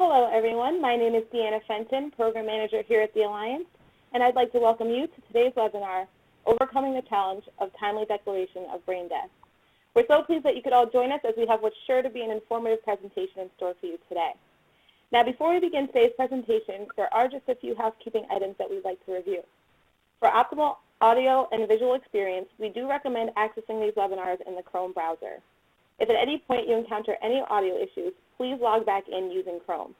Hello, everyone. My name is Deanna Fenton, Program Manager here at the Alliance, and I'd like to welcome you to today's webinar, Overcoming the Challenge of Timely Declaration of Brain Death. We're so pleased that you could all join us as we have what's sure to be an informative presentation in store for you today. Now, before we begin today's presentation, there are just a few housekeeping items that we'd like to review. For optimal audio and visual experience, we do recommend accessing these webinars in the Chrome browser. If at any point you encounter any audio issues, please log back in using Chrome.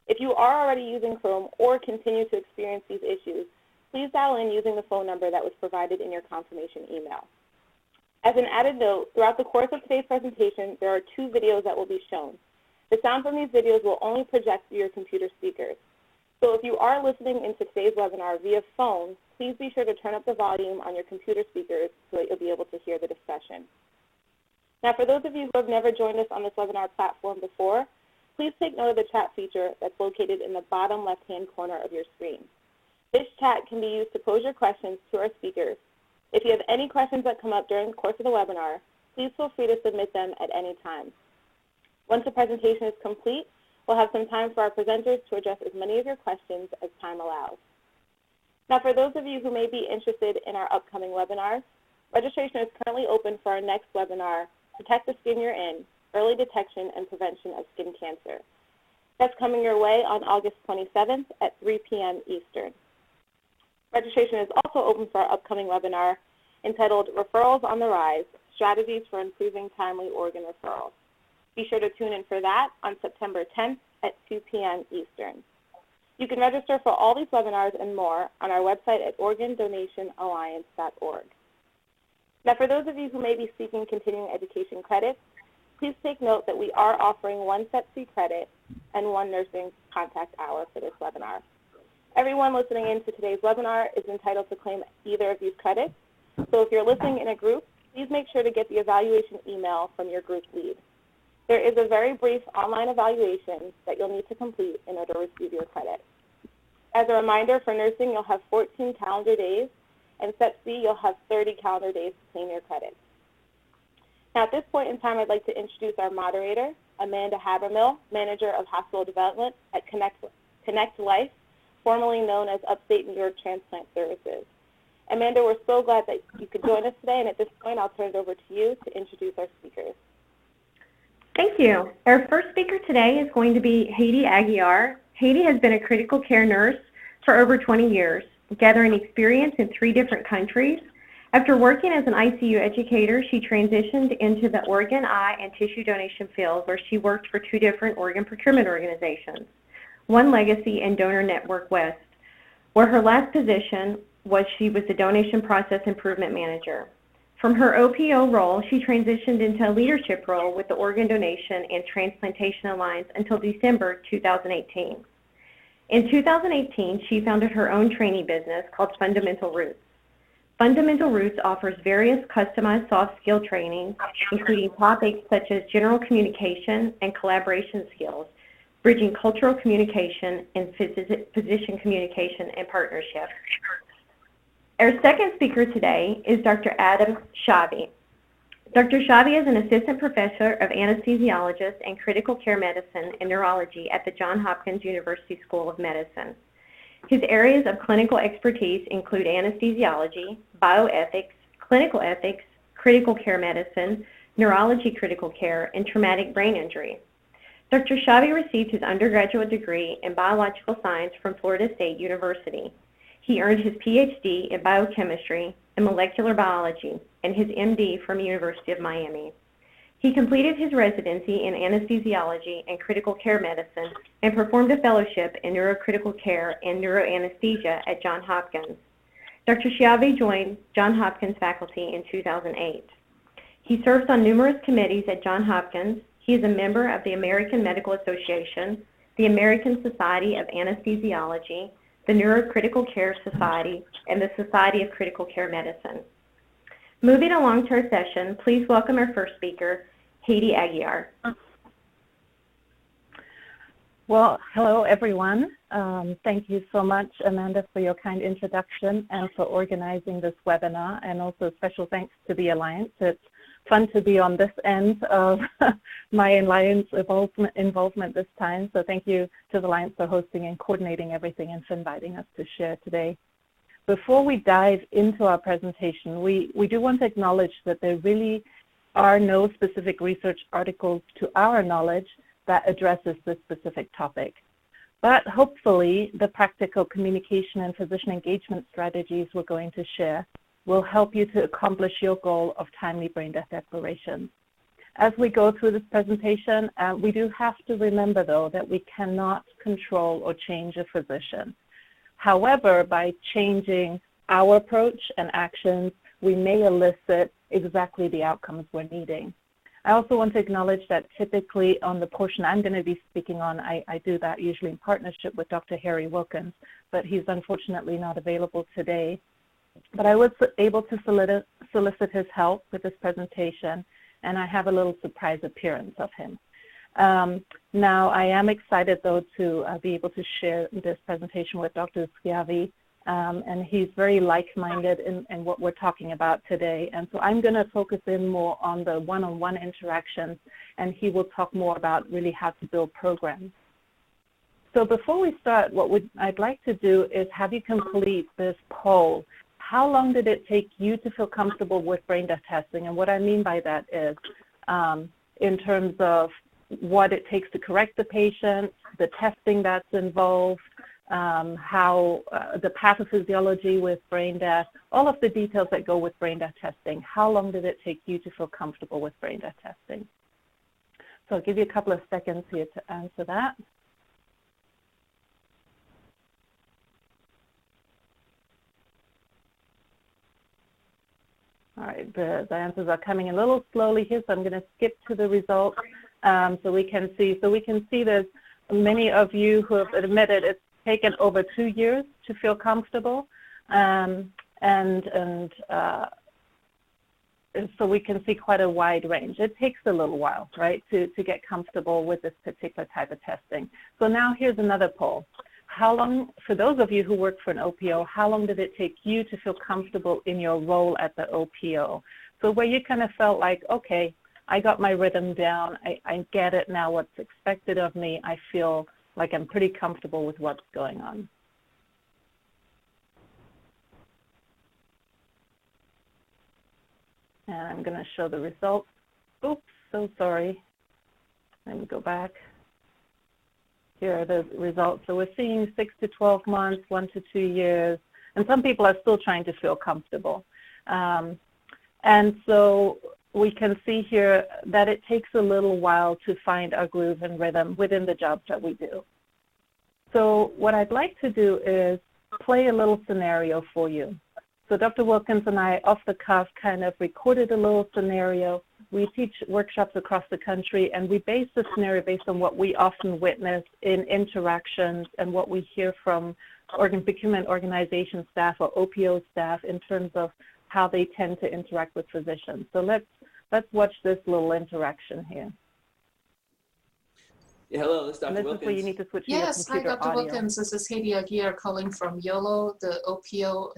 If you are already using Chrome or continue to experience these issues, please dial in using the phone number that was provided in your confirmation email. As an added note, throughout the course of today's presentation, there are two videos that will be shown. The sound from these videos will only project through your computer speakers. So if you are listening into today's webinar via phone, please be sure to turn up the volume on your computer speakers so that you'll be able to hear the discussion. Now, for those of you who have never joined us on this webinar platform before, please take note of the chat feature that's located in the bottom left-hand corner of your screen. This chat can be used to pose your questions to our speakers. If you have any questions that come up during the course of the webinar, please feel free to submit them at any time. Once the presentation is complete, we'll have some time for our presenters to address as many of your questions as time allows. Now, for those of you who may be interested in our upcoming webinars, registration is currently open for our next webinar, Protect the Skin You're In, Early Detection and Prevention of Skin Cancer. That's coming your way on August 27th at 3 p.m. Eastern. Registration is also open for our upcoming webinar entitled Referrals on the Rise, Strategies for Improving Timely Organ Referrals. Be sure to tune in for that on September 10th at 2 p.m. Eastern. You can register for all these webinars and more on our website at organdonationalliance.org. Now, for those of you who may be seeking continuing education credits, please take note that we are offering 1 SEPC credit and 1 nursing contact hour for this webinar. Everyone listening in to today's webinar is entitled to claim either of these credits. So if you're listening in a group, please make sure to get the evaluation email from your group lead. There is a very brief online evaluation that you'll need to complete in order to receive your credit. As a reminder, for nursing, you'll have 14 calendar days, and SEPC, you'll have 30 calendar days to claim your credits. Now, at this point in time, I'd like to introduce our moderator, Amanda Habermill, Manager of Hospital Development at Connect Life, formerly known as Upstate New York Transplant Services. Amanda, we're so glad that you could join us today, and at this point, I'll turn it over to you to introduce our speakers. Thank you. Our first speaker today is going to be Hedi Aguiar. Hedi has been a critical care nurse for over 20 years, gathering experience in 3 different countries. After working as an ICU educator, she transitioned into the organ, eye, and tissue donation field, where she worked for 2 different organ procurement organizations, One Legacy and Donor Network West, where her last position was she was the Donation Process Improvement Manager. From her OPO role, she transitioned into a leadership role with the Organ Donation and Transplantation Alliance until December 2018. In 2018, she founded her own training business called Fundamental Roots. Fundamental Roots offers various customized soft skill training, including topics such as general communication and collaboration skills, bridging cultural communication and physician communication and partnership. Our second speaker today is Dr. Adam Schiavi. Dr. Schiavi is an assistant professor of anesthesiologist and critical care medicine and neurology at the Johns Hopkins University School of Medicine. His areas of clinical expertise include anesthesiology, bioethics, clinical ethics, critical care medicine, neurology critical care, and traumatic brain injury. Dr. Schiavi received his undergraduate degree in biological science from Florida State University. He earned his Ph.D. in biochemistry and molecular biology and his M.D. from University of Miami. He completed his residency in anesthesiology and critical care medicine and performed a fellowship in neurocritical care and neuroanesthesia at Johns Hopkins. Dr. Schiavi joined Johns Hopkins faculty in 2008. He serves on numerous committees at Johns Hopkins. He is a member of the American Medical Association, the American Society of Anesthesiology, the Neurocritical Care Society, and the Society of Critical Care Medicine. Moving along to our session, please welcome our first speaker, Hedi Aguiar. Well, hello everyone. Thank you so much, Amanda, for your kind introduction and for organizing this webinar, and also special thanks to the Alliance. It's fun to be on this end of my Alliance involvement this time. So thank you to the Alliance for hosting and coordinating everything and for inviting us to share today. Before we dive into our presentation, we do want to acknowledge that there really are no specific research articles to our knowledge that addresses this specific topic. But hopefully, the practical communication and physician engagement strategies we're going to share will help you to accomplish your goal of timely brain death declaration. As we go through this presentation, we do have to remember, though, that we cannot control or change a physician. However, by changing our approach and actions, we may elicit exactly the outcomes we're needing. I also want to acknowledge that typically on the portion I'm going to be speaking on, I do that usually in partnership with Dr. Harry Wilkins, but he's unfortunately not available today. But I was able to solicit his help with this presentation, and I have a little surprise appearance of him. Now, I am excited, though, to be able to share this presentation with Dr. Schiavi, and he's very like-minded in what we're talking about today. And so I'm going to focus in more on the one-on-one interactions, and he will talk more about really how to build programs. So before we start, what I'd like to do is have you complete this poll. How long did it take you to feel comfortable with brain death testing? And what I mean by that is in terms of what it takes to correct the patient, the testing that's involved, how the pathophysiology with brain death, all of the details that go with brain death testing. How long did it take you to feel comfortable with brain death testing? So I'll give you a couple of seconds here to answer that. All right, the answers are coming a little slowly here, so I'm going to skip to the results so we can see. So we can see there's many of you who have admitted it's taken over 2 years to feel comfortable, so we can see quite a wide range. It takes a little while, right, to get comfortable with this particular type of testing. So now here's another poll. How long, for those of you who work for an OPO, how long did it take you to feel comfortable in your role at the OPO? So where you kind of felt like, okay, I got my rhythm down, I get it now, what's expected of me, I feel like I'm pretty comfortable with what's going on. And I'm going to show the results. Oops, so sorry. Let me go back. Here are the results. So we're seeing 6 to 12 months, 1 to 2 years, and some people are still trying to feel comfortable. And so we can see here that it takes a little while to find our groove and rhythm within the jobs that we do. So what I'd like to do is play a little scenario for you. So Dr. Wilkins and I, off the cuff, kind of recorded a little scenario. We teach workshops across the country, and we base the scenario based on what we often witness in interactions and what we hear from procurement organization staff or OPO staff in terms of how they tend to interact with physicians. So let's watch this little interaction here. Yeah, hello, this is Dr. Wilkins. This is where you need to switch to Yes, your computer hi, Dr. audio. Wilkins. This is Hedi Aguiar calling from YOLO, the OPO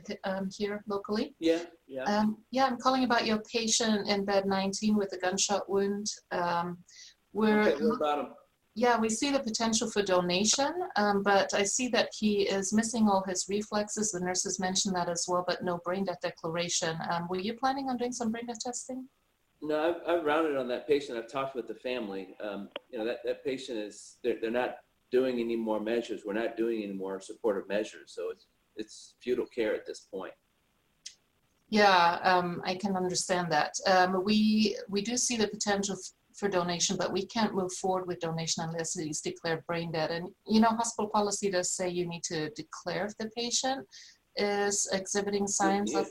here locally. Yeah. Yeah, I'm calling about your patient in bed 19 with a gunshot wound. Okay, what about him? Yeah, we see the potential for donation, but I see that he is missing all his reflexes. The nurses mentioned that as well, but no brain death declaration. Were you planning on doing some brain death testing? No, I've rounded on that patient. I've talked with the family. You know, that patient is, they're not doing any more measures. We're not doing any more supportive measures. So it's futile care at this point. Yeah, I can understand that. We do see the potential for donation, but we can't move forward with donation unless he's declared brain dead. And, you know, hospital policy does say you need to declare if the patient is exhibiting signs of...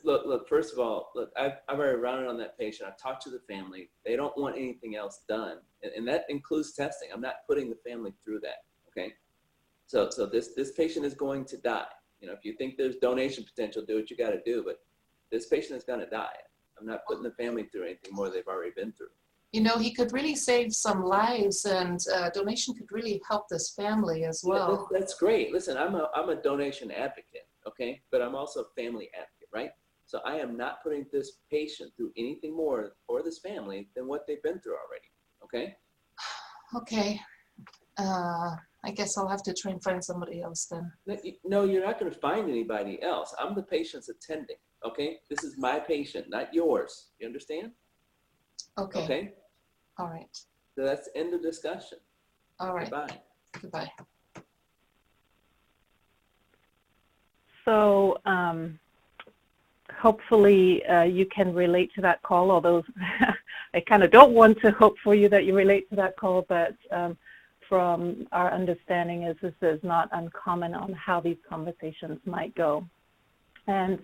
Look, first of all, look, I've already rounded on that patient. I've talked to the family. They don't want anything else done. And that includes testing. I'm not putting the family through that, okay? So this patient is going to die. You know, if you think there's donation potential, do what you got to do. But this patient is going to die. I'm not putting the family through anything more they've already been through. You know, he could really save some lives, and donation could really help this family as well. Yeah, that's great. Listen, I'm a donation advocate, okay? But I'm also a family advocate, right? So I am not putting this patient through anything more, or this family, than what they've been through already, okay? Okay. I guess I'll have to try and find somebody else then. No, you're not going to find anybody else. I'm the patient's attending, okay? This is my patient, not yours. You understand? Okay. Okay? All right. So that's the end of discussion. All right. Goodbye. Goodbye. So hopefully you can relate to that call, although I kind of don't want to hope for you that you relate to that call, but from our understanding is this is not uncommon on how these conversations might go. And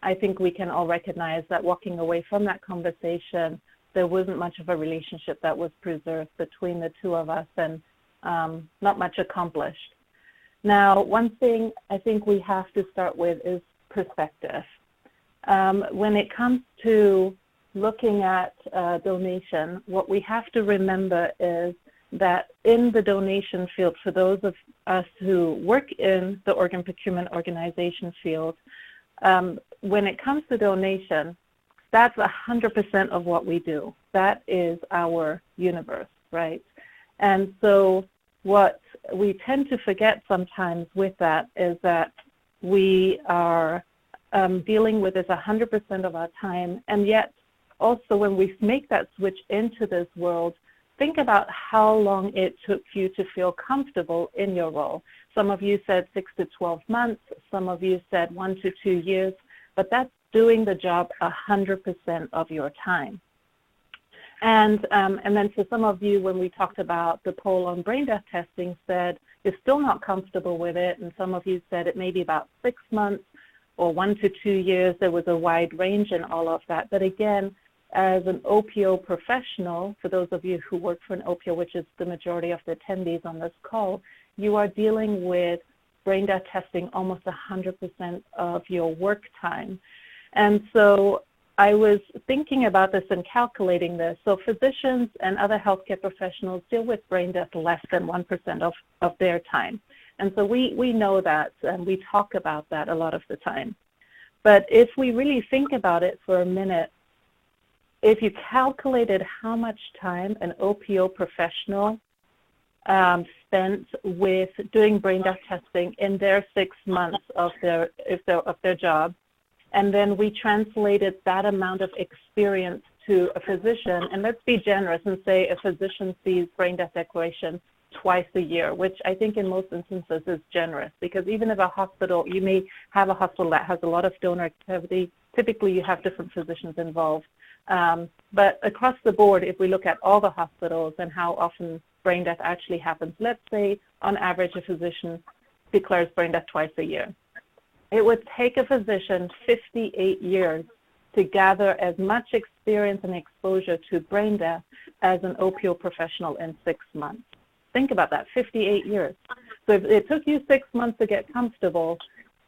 I think we can all recognize that walking away from that conversation, there wasn't much of a relationship that was preserved between the two of us, and not much accomplished. Now, one thing I think we have to start with is perspective. When it comes to looking at donation, what we have to remember is that in the donation field, for those of us who work in the organ procurement organization field, when it comes to donation, that's 100% of what we do. That is our universe, right? And so what we tend to forget sometimes with that is that we are dealing with this 100% of our time, and yet also when we make that switch into this world, think about how long it took you to feel comfortable in your role. Some of you said 6 to 12 months, some of you said 1 to 2 years, but that's doing the job 100% of your time. And then for some of you, when we talked about the poll on brain death testing, said you're still not comfortable with it, and some of you said it may be about 6 months or 1 to 2 years. There was a wide range in all of that. But again, as an OPO professional, for those of you who work for an OPO, which is the majority of the attendees on this call, you are dealing with brain death testing almost 100% of your work time. And so I was thinking about this and calculating this. So physicians and other healthcare professionals deal with brain death less than 1% of their time. And so we know that, and we talk about that a lot of the time. But if we really think about it for a minute, if you calculated how much time an OPO professional spent with doing brain death testing in their 6 months of their job, and then we translated that amount of experience to a physician, and let's be generous and say a physician sees brain death declaration twice a year, which I think in most instances is generous, because even if a hospital, you may have a hospital that has a lot of donor activity, typically you have different physicians involved. But across the board, if we look at all the hospitals and how often brain death actually happens, let's say on average a physician declares brain death twice a year. It would take a physician 58 years to gather as much experience and exposure to brain death as an OPO professional in 6 months. Think about that, 58 years. So if it took you 6 months to get comfortable,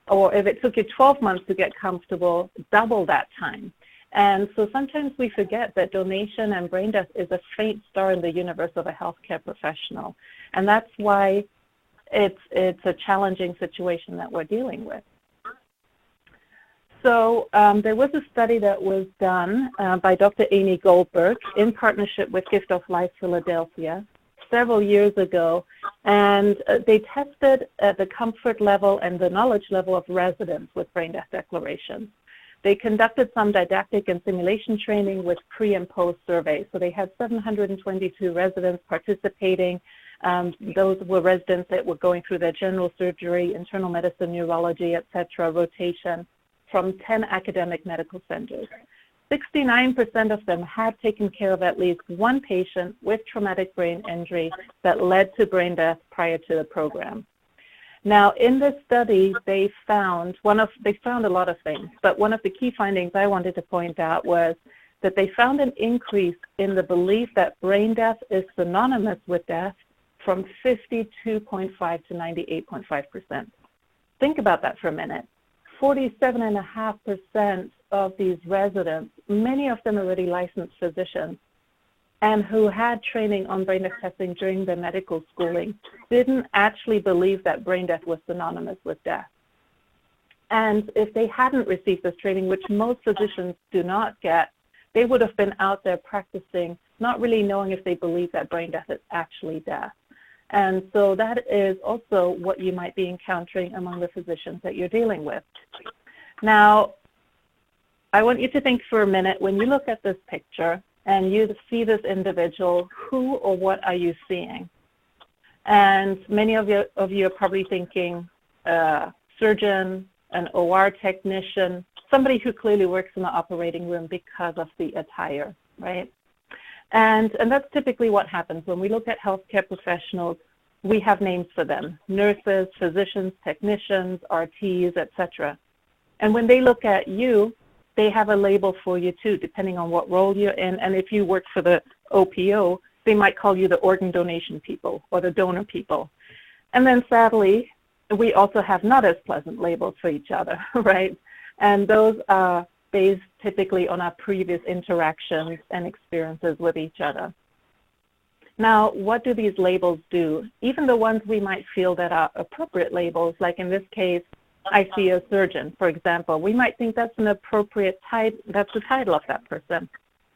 or if it took you 12 months to get comfortable, double that time. And so sometimes we forget that donation and brain death is a faint star in the universe of a healthcare professional. And that's why it's a challenging situation that we're dealing with. So there was a study that was done by Dr. Amy Goldberg in partnership with Gift of Life Philadelphia several years ago, and they tested the comfort level and the knowledge level of residents with brain death declarations. They conducted some didactic and simulation training with pre- and post surveys. So they had 722 residents participating. Those were residents that were going through their general surgery, internal medicine, neurology, etc., rotation from 10 academic medical centers. 69% of them had taken care of at least one patient with traumatic brain injury that led to brain death prior to the program. Now, in this study, they found a lot of things, but one of the key findings I wanted to point out was that they found an increase in the belief that brain death is synonymous with death from 52.5 to 98.5%. Think about that for a minute. 47.5% of these residents, many of them already licensed physicians, and who had training on brain death testing during their medical schooling, didn't actually believe that brain death was synonymous with death. And if they hadn't received this training, which most physicians do not get, they would have been out there practicing, not really knowing if they believe that brain death is actually death. And so that is also what you might be encountering among the physicians that you're dealing with. Now, I want you to think for a minute, when you look at this picture and you see this individual, who or what are you seeing? And many of you are probably thinking surgeon, an OR technician, somebody who clearly works in the operating room because of the attire, right? And that's typically what happens. When we look at healthcare professionals, we have names for them: nurses, physicians, technicians, RTs, etc. And when they look at you, they have a label for you too, depending on what role you're in. And if you work for the OPO, they might call you the organ donation people or the donor people. And then sadly, we also have not as pleasant labels for each other, right? And those are based typically on our previous interactions and experiences with each other. Now, what do these labels do? Even the ones we might feel that are appropriate labels, like in this case, I see a surgeon, for example, we might think that's an appropriate title, that's the title of that person.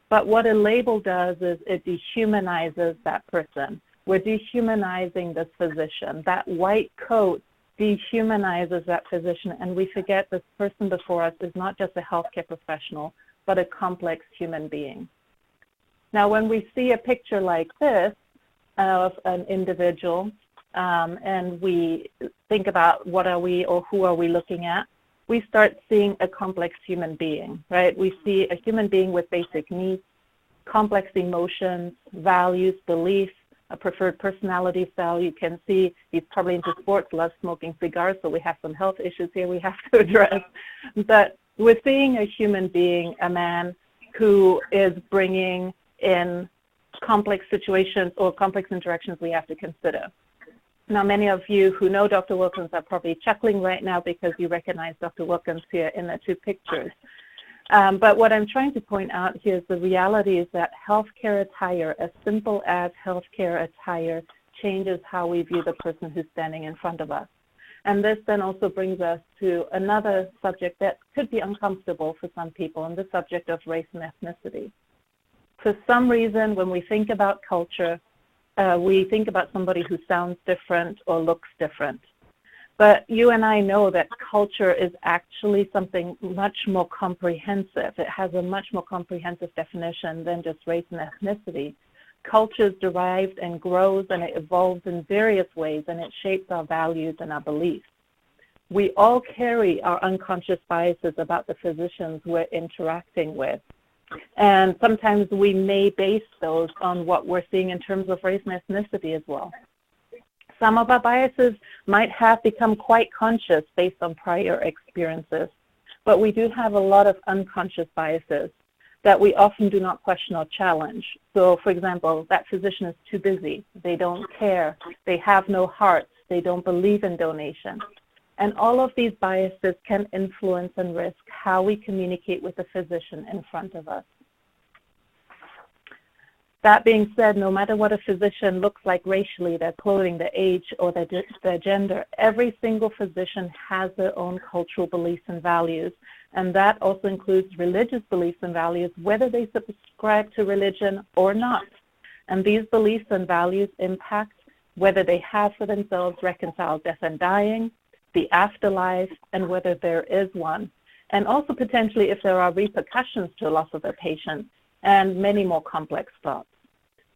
But what a label does is it dehumanizes that person. We're dehumanizing this physician. That white coat dehumanizes that physician, and we forget this person before us is not just a healthcare professional, but a complex human being. Now, when we see a picture like this of an individual, and we think about what are we or who are we looking at, we start seeing a complex human being, right? We see a human being with basic needs, complex emotions, values, beliefs, a preferred personality style. You can see he's probably into sports, loves smoking cigars, so we have some health issues here we have to address. But we're seeing a human being, a man who is bringing in complex situations or complex interactions we have to consider. Now, many of you who know Dr. Wilkins are probably chuckling right now because you recognize Dr. Wilkins here in the two pictures. But what I'm trying to point out here is the reality is that healthcare attire, as simple as healthcare attire, changes how we view the person who's standing in front of us. And this then also brings us to another subject that could be uncomfortable for some people, and the subject of race and ethnicity. For some reason, when we think about culture, we think about somebody who sounds different or looks different. But you and I know that culture is actually something much more comprehensive. It has a much more comprehensive definition than just race and ethnicity. Culture is derived and grows and it evolves in various ways, and it shapes our values and our beliefs. We all carry our unconscious biases about the physicians we're interacting with. And sometimes we may base those on what we're seeing in terms of race and ethnicity as well. Some of our biases might have become quite conscious based on prior experiences, but we do have a lot of unconscious biases that we often do not question or challenge. So, for example, that physician is too busy, they don't care, they have no heart, they don't believe in donation. And all of these biases can influence and risk how we communicate with the physician in front of us. That being said, no matter what a physician looks like racially, their clothing, their age, or their gender, every single physician has their own cultural beliefs and values. And that also includes religious beliefs and values, whether they subscribe to religion or not. And these beliefs and values impact whether they have for themselves reconciled death and dying, the afterlife, and whether there is one. And also potentially if there are repercussions to a loss of a patient, and many more complex thoughts.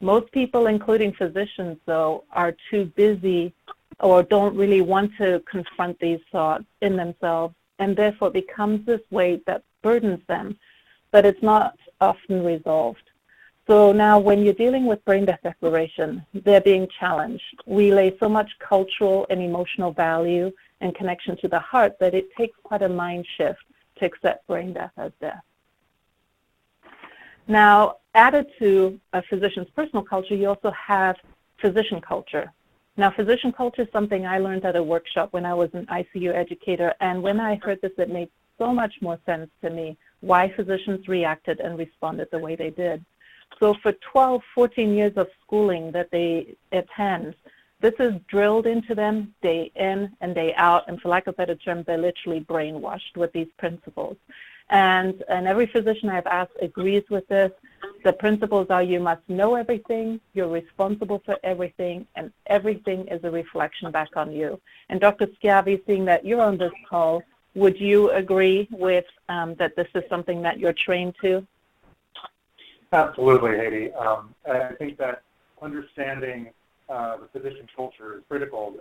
Most people, including physicians, though, are too busy or don't really want to confront these thoughts in themselves, and therefore it becomes this weight that burdens them, but it's not often resolved. So now when you're dealing with brain death declaration, they're being challenged. We lay so much cultural and emotional value and connection to the heart that it takes quite a mind shift to accept brain death as death. Now, added to a physician's personal culture, you also have physician culture. Now, physician culture is something I learned at a workshop when I was an ICU educator, and when I heard this, it made so much more sense to me why physicians reacted and responded the way they did. So for 12, 14 years of schooling that they attend, This is drilled into them day in and day out, and for lack of a better term, they're literally brainwashed with these principles. And every physician I've asked agrees with this. The principles are you must know everything, you're responsible for everything, and everything is a reflection back on you. And Dr. Schiavi, seeing that you're on this call, would you agree with that this is something that you're trained to? Absolutely, Hedi. I think that understanding the physician culture is critical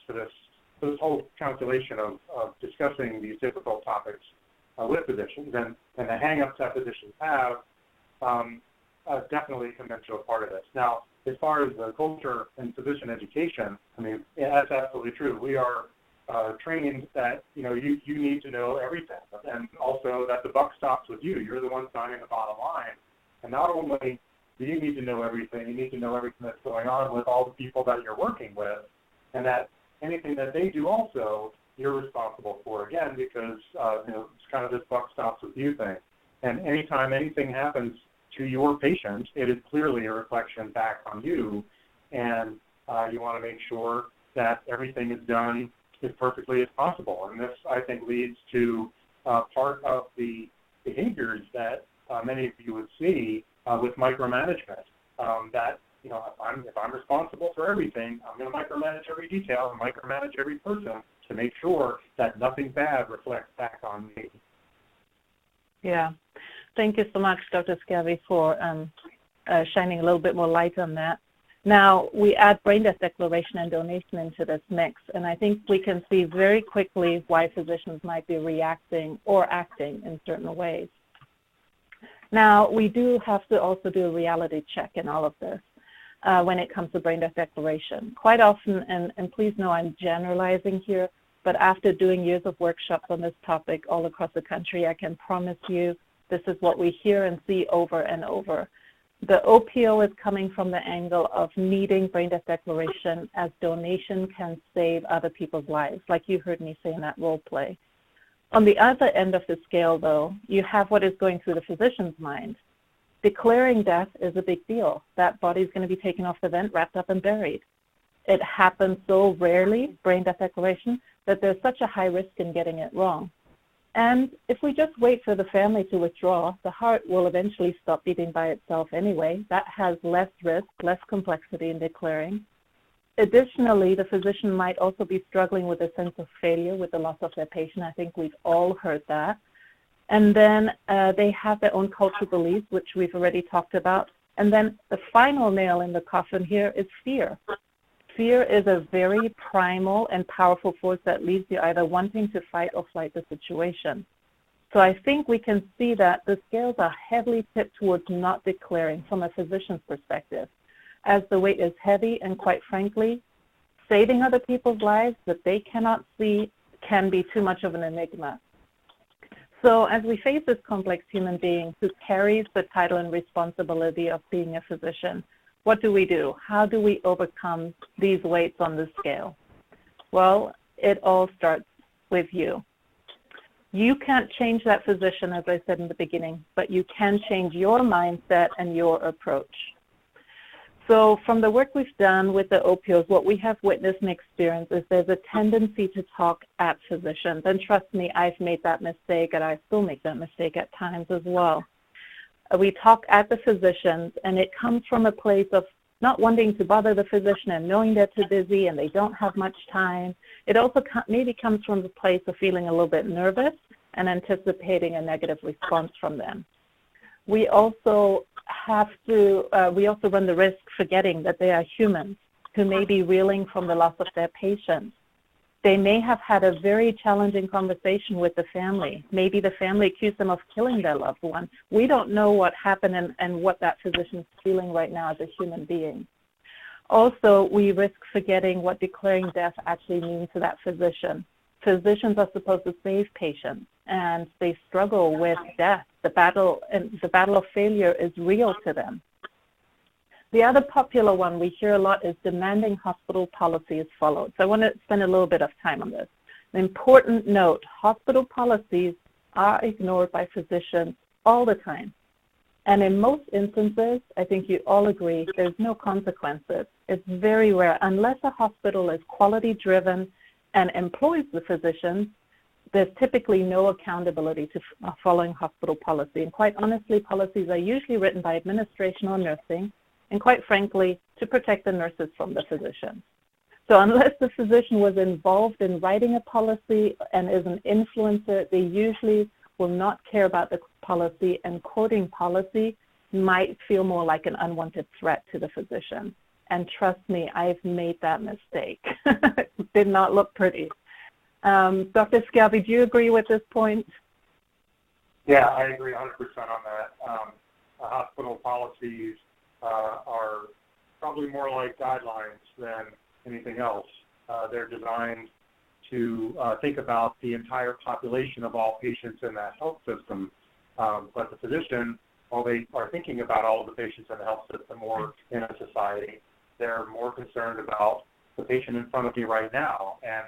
to this whole calculation of discussing these difficult topics with physicians, and the hang-ups that physicians have definitely come into a part of this. Now, as far as the culture and physician education, I mean, that's absolutely true. We are trained that, you need to know everything, and also that the buck stops with you. You're the one signing the bottom line. And not only do you need to know everything, you need to know everything that's going on with all the people that you're working with, and that anything that they do also, you're responsible for, again, because it's kind of this buck stops with you thing. And anytime anything happens to your patient, it is clearly a reflection back on you, and you want to make sure that everything is done as perfectly as possible. And this, I think, leads to part of the behaviors that many of you would see with micromanagement, that if I'm responsible for everything, I'm going to micromanage every detail and micromanage every person to make sure that nothing bad reflects back on me. Yeah. Thank you so much, Dr. Schiavi, for shining a little bit more light on that. Now, we add brain death declaration and donation into this mix, and I think we can see very quickly why physicians might be reacting or acting in certain ways. Now, we do have to also do a reality check in all of this when it comes to brain death declaration. Quite often, and please know I'm generalizing here, but after doing years of workshops on this topic all across the country, I can promise you this is what we hear and see over and over. The OPO is coming from the angle of needing brain death declaration as donation can save other people's lives, like you heard me say in that role play. On the other end of the scale, though, you have what is going through the physician's mind. Declaring death is a big deal. That body is going to be taken off the vent, wrapped up, and buried. It happens so rarely, brain death declaration, that there's such a high risk in getting it wrong. And if we just wait for the family to withdraw, the heart will eventually stop beating by itself anyway. That has less risk, less complexity in declaring. Additionally, the physician might also be struggling with a sense of failure with the loss of their patient. I think we've all heard that. And then they have their own cultural beliefs, which we've already talked about. And then the final nail in the coffin here is fear. Fear is a very primal and powerful force that leaves you either wanting to fight or flight the situation. So I think we can see that the scales are heavily tipped towards not declaring from a physician's perspective, as the weight is heavy, and quite frankly, saving other people's lives that they cannot see can be too much of an enigma. So as we face this complex human being who carries the title and responsibility of being a physician, what do? How do we overcome these weights on the scale? Well, it all starts with you. You can't change that physician, as I said in the beginning, but you can change your mindset and your approach. So from the work we've done with the OPOs, what we have witnessed and experienced is there's a tendency to talk at physicians. And trust me, I've made that mistake, and I still make that mistake at times as well. We talk at the physicians, and it comes from a place of not wanting to bother the physician and knowing they're too busy and they don't have much time. It also maybe comes from the place of feeling a little bit nervous and anticipating a negative response from them. We also run the risk forgetting that they are humans who may be reeling from the loss of their patients. They may have had a very challenging conversation with the family. Maybe the family accused them of killing their loved one. We don't know what happened and what that physician is feeling right now as a human being. Also, we risk forgetting what declaring death actually means to that physician. Physicians are supposed to save patients, and they struggle with death. The battle of failure is real to them. The other popular one we hear a lot is demanding hospital policy is followed. So I want to spend a little bit of time on this. An important note, hospital policies are ignored by physicians all the time. And in most instances, I think you all agree, there's no consequences. It's very rare. Unless a hospital is quality-driven and employs the physicians, there's typically no accountability to following hospital policy. And quite honestly, policies are usually written by administration or nursing, and quite frankly, to protect the nurses from the physicians. So unless the physician was involved in writing a policy and is an influencer, they usually will not care about the policy, and quoting policy might feel more like an unwanted threat to the physician. And trust me, I've made that mistake. It did not look pretty. Dr. Schiavi, do you agree with this point? Yeah, I agree 100% on that. Hospital policies are probably more like guidelines than anything else. They're designed to think about the entire population of all patients in that health system. But the physician, while they are thinking about all of the patients in the health system or in a society, they're more concerned about the patient in front of me right now. And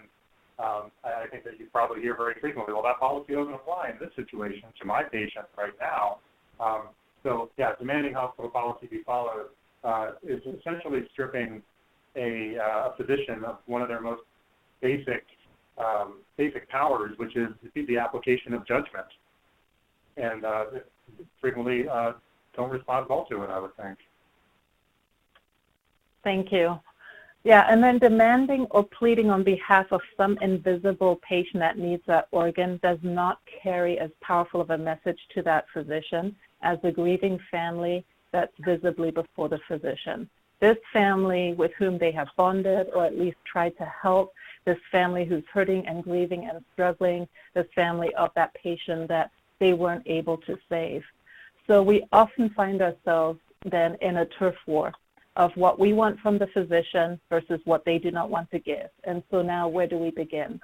I think that you probably hear very frequently, well, that policy doesn't apply in this situation to my patient right now. So, yeah, demanding hospital policy be followed is essentially stripping a physician of one of their most basic powers, which is the application of judgment. And frequently don't respond well to it, I would think. Thank you. Yeah, and then demanding or pleading on behalf of some invisible patient that needs that organ does not carry as powerful of a message to that physician as the grieving family that's visibly before the physician. This family with whom they have bonded or at least tried to help, this family who's hurting and grieving and struggling, this family of that patient that they weren't able to save. So we often find ourselves then in a turf war of what we want from the physician versus what they do not want to give. And so now where do we begin?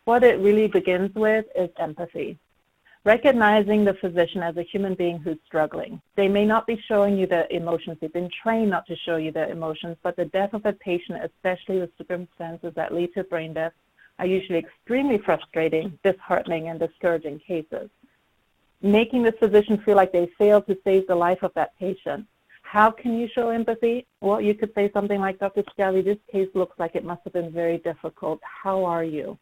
What it really begins with is empathy. Recognizing the physician as a human being who's struggling. They may not be showing you their emotions. They've been trained not to show you their emotions, but the death of a patient, especially with circumstances that lead to brain death, are usually extremely frustrating, disheartening, and discouraging cases. Making the physician feel like they failed to save the life of that patient. How can you show empathy? Well, you could say something like, Dr. Schiavi, this case looks like it must have been very difficult. How are you?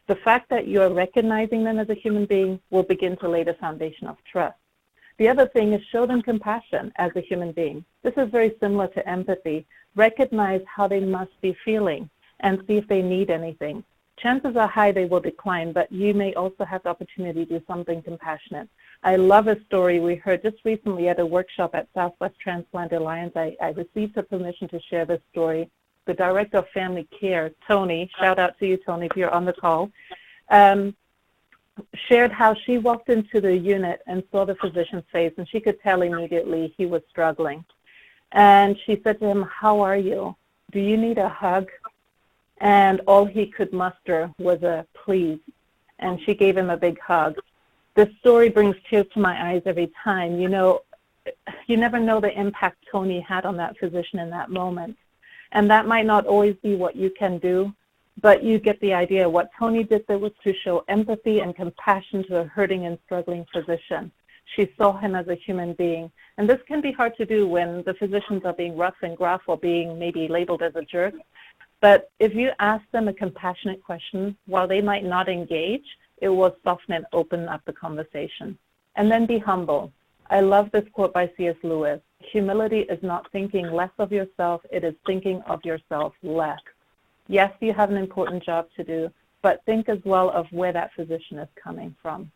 The fact that you are recognizing them as a human being will begin to lay the foundation of trust. The other thing is show them compassion as a human being. This is very similar to empathy. Recognize how they must be feeling and see if they need anything. Chances are high they will decline, but you may also have the opportunity to do something compassionate. I love a story we heard just recently at a workshop at Southwest Transplant Alliance. I received the permission to share this story. The director of family care, Tony, shout out to you, Tony, if you're on the call, shared how she walked into the unit and saw the physician's face, and she could tell immediately he was struggling. And she said to him, how are you? Do you need a hug? And all he could muster was a please, and she gave him a big hug. This story brings tears to my eyes every time. You know, you never know the impact Tony had on that physician in that moment. And that might not always be what you can do, but you get the idea. What Tony did there was to show empathy and compassion to a hurting and struggling physician. She saw him as a human being. And this can be hard to do when the physicians are being rough and gruff or being maybe labeled as a jerk. But if you ask them a compassionate question, while they might not engage, it will soften and open up the conversation. And then be humble. I love this quote by C.S. Lewis. Humility is not thinking less of yourself, it is thinking of yourself less. Yes, you have an important job to do, but think as well of where that physician is coming from.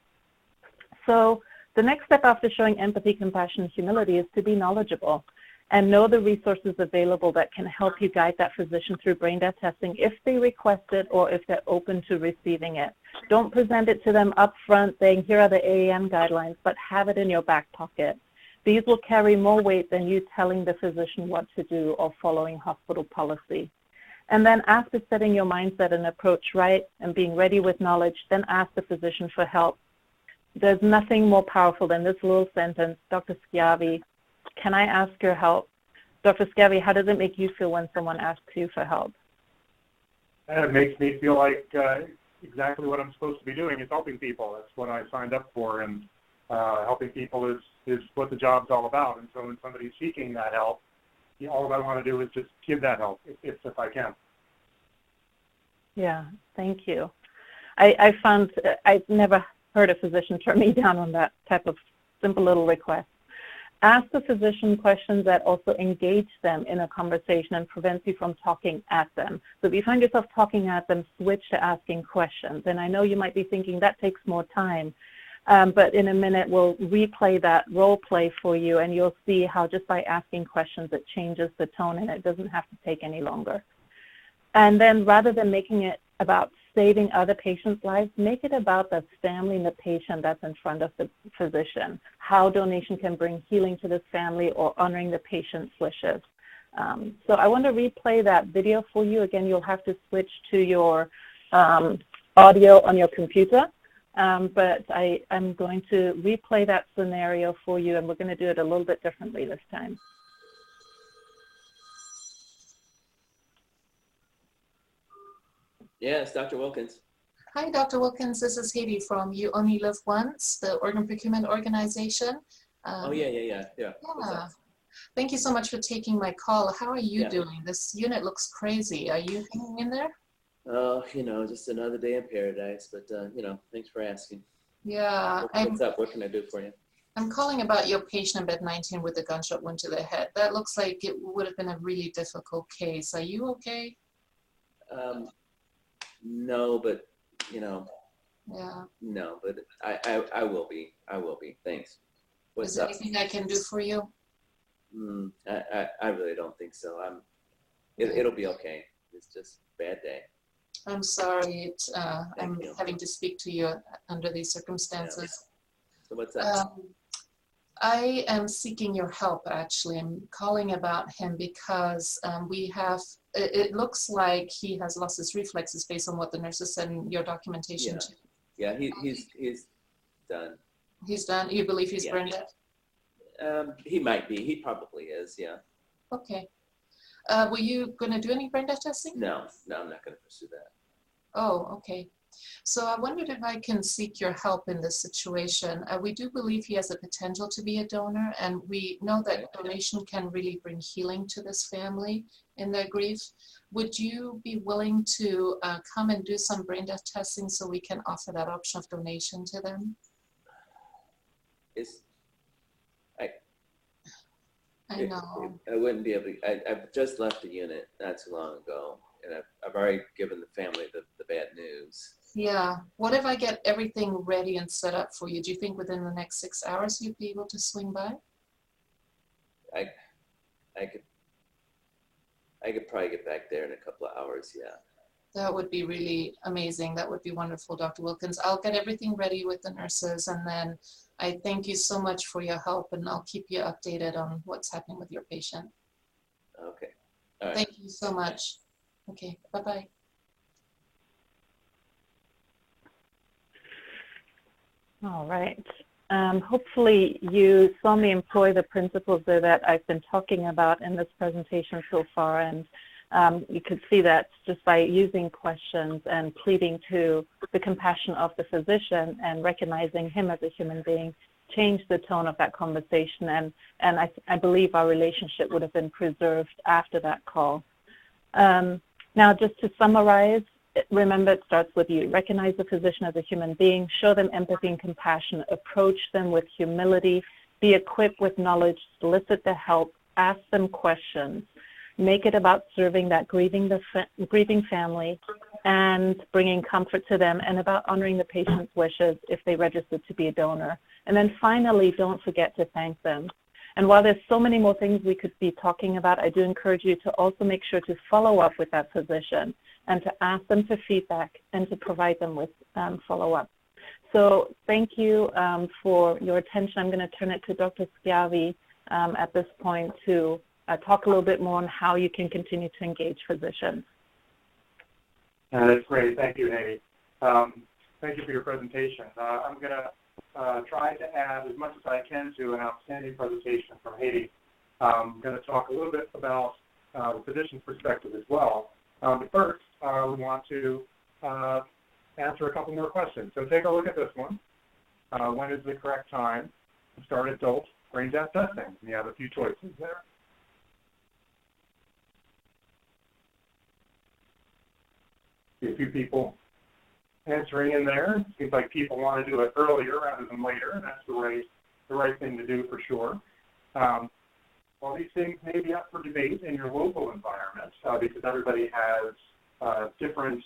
So the next step after showing empathy, compassion, and humility is to be knowledgeable and know the resources available that can help you guide that physician through brain death testing if they request it or if they're open to receiving it. Don't present it to them up front saying, here are the AAM guidelines, but have it in your back pocket. These will carry more weight than you telling the physician what to do or following hospital policy. And then after setting your mindset and approach right and being ready with knowledge, then ask the physician for help. There's nothing more powerful than this little sentence, Dr. Schiavi, can I ask your help? Dr. Schiavi, how does it make you feel when someone asks you for help? It makes me feel like exactly what I'm supposed to be doing is helping people. That's what I signed up for, and helping people is is what the job's all about. And so when somebody's seeking that help, all I want to do is just give that help if I can. Yeah, thank you. I found I've never heard a physician turn me down on that type of simple little request. Ask the physician questions that also engage them in a conversation and prevents you from talking at them. So if you find yourself talking at them, switch to asking questions. And I know you might be thinking that takes more time, but in a minute we'll replay that role play for you, and you'll see how just by asking questions it changes the tone, and it doesn't have to take any longer. And then rather than making it about saving other patients' lives, make it about the family and the patient that's in front of the physician, how donation can bring healing to this family or honoring the patient's wishes. So I want to replay that video for you. Again, you'll have to switch to your audio on your computer, but I'm going to replay that scenario for you, and we're going to do it a little bit differently this time. Yes, Dr. Wilkins. Hi, Dr. Wilkins. This is Hedi from You Only Live Once, the organ procurement organization. Oh, yeah. Yeah. Thank you so much for taking my call. How are you doing? This unit looks crazy. Are you hanging in there? Oh, just another day in paradise, but, thanks for asking. Yeah. What's up? What can I do for you? I'm calling about your patient in bed 19 with a gunshot wound to the head. That looks like it would have been a really difficult case. Are you okay? No, but Yeah. no, but I will be. I will be. Thanks. What's Is there up? anything I can do for you? I really don't think so. It'll be okay. It's just a bad day. I'm sorry. I'm you. having to speak to you under these circumstances. So what's up? I am seeking your help, actually. I'm calling about him because it looks like he has lost his reflexes based on what the nurses said in your documentation. Yeah, he's done. He's done? You believe he's burned it? He might be. He probably is, yeah. Okay. Were you going to do any brain death testing? No, I'm not going to pursue that. Oh, okay. So I wondered if I can seek your help in this situation. We do believe he has the potential to be a donor, and we know that donation can really bring healing to this family in their grief. Would you be willing to come and do some brain death testing so we can offer that option of donation to them? I know. I wouldn't be able to. I've just left the unit not too long ago, and I've already given the family the bad news. Yeah. What if I get everything ready and set up for you? Do you think within the next 6 hours you'd be able to swing by? I could probably get back there in a couple of hours, yeah. That would be really amazing. That would be wonderful, Dr. Wilkins. I'll get everything ready with the nurses, and then I thank you so much for your help, and I'll keep you updated on what's happening with your patient. Okay. All right. Thank you so much. Okay, bye-bye. All right. Hopefully you saw me employ the principles there that I've been talking about in this presentation so far, and you could see that just by using questions and pleading to the compassion of the physician and recognizing him as a human being changed the tone of that conversation, and I believe our relationship would have been preserved after that call. Now, just to summarize, remember, it starts with you. Recognize the physician as a human being, show them empathy and compassion, approach them with humility, be equipped with knowledge, solicit their help, ask them questions, make it about serving that grieving family and bringing comfort to them, and about honoring the patient's wishes if they registered to be a donor. And then finally, don't forget to thank them. And while there's so many more things we could be talking about, I do encourage you to also make sure to follow up with that physician and to ask them for feedback and to provide them with follow-up. So thank you for your attention. I'm going to turn it to Dr. Schiavi at this point to talk a little bit more on how you can continue to engage physicians. That's great. Thank you, Hedi. Thank you for your presentation. I'm going to try to add as much as I can to an outstanding presentation from Hedi. I'm going to talk a little bit about the physician's perspective as well. But first, we want to answer a couple more questions. So take a look at this one. When is the correct time to start adult brain death testing. And you have a few choices there. See a few people answering in there. It seems like people want to do it earlier rather than later, and that's the right thing to do for sure. Well, these things may be up for debate in your local environment because everybody has different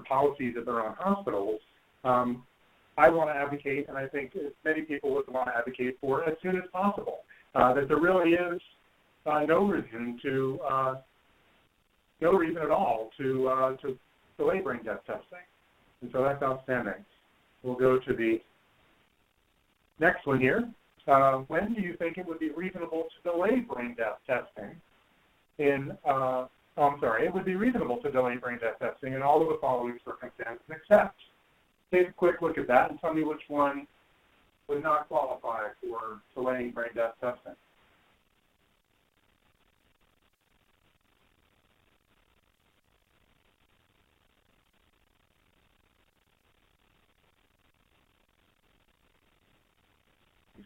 policies at their own hospitals. I want to advocate, and I think many people would want to advocate for as soon as possible, that there really is no reason at all to delay brain death testing. And so that's outstanding. We'll go to the next one here. When do you think it would be reasonable to delay brain death testing it would be reasonable to delay brain death testing in all of the following circumstances except. Take a quick look at that and tell me which one would not qualify for delaying brain death testing.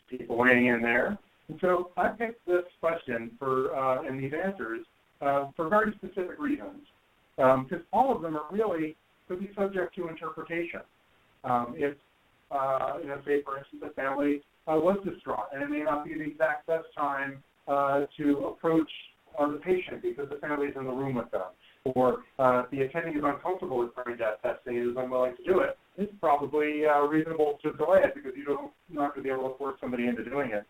People weighing in there. And so I picked this question and these answers for very specific reasons, because all of them are really could be subject to interpretation. If, say, for instance, a family was distraught, and it may not be the exact best time to approach the patient because the family's in the room with them, or the attending is uncomfortable with brain death testing and is unwilling to do it, it's probably reasonable to delay it because you're not going to be able to force somebody into doing it.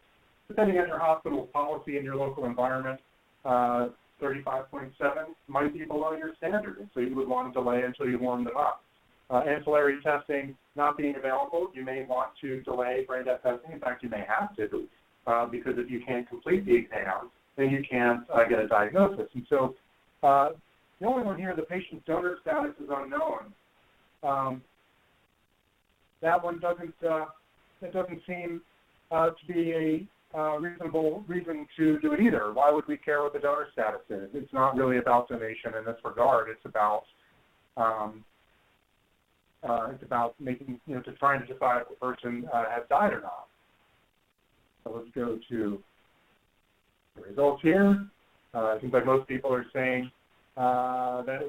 Depending on your hospital policy in your local environment, 35.7 might be below your standard, so you would want to delay until you warm them up. Ancillary testing not being available, you may want to delay brain death testing. In fact, you may have to, because if you can't complete the exam, then you can't get a diagnosis. And so the only one here, the patient's donor status is unknown. That one doesn't seem to be a reasonable reason to do it either. Why would we care what the donor status is? It's not really about donation in this regard. It's about making, to trying to decide if the person has died or not. So let's go to the results here. It seems like most people are saying that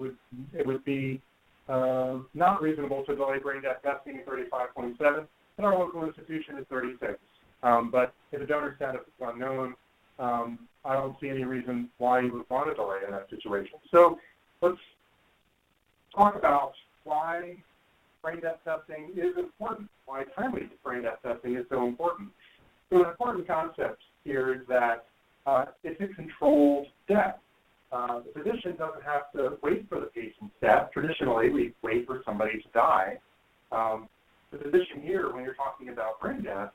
it would be not reasonable to delay brain death testing at 35.7, and our local institution is 36. But if the donor status is unknown, I don't see any reason why you would want to delay in that situation. So let's talk about why brain death testing is important, why timely brain death testing is so important. So an important concept here is that it's a controlled death. The physician doesn't have to wait for the patient's death. Traditionally, we wait for somebody to die. The physician here, when you're talking about brain death,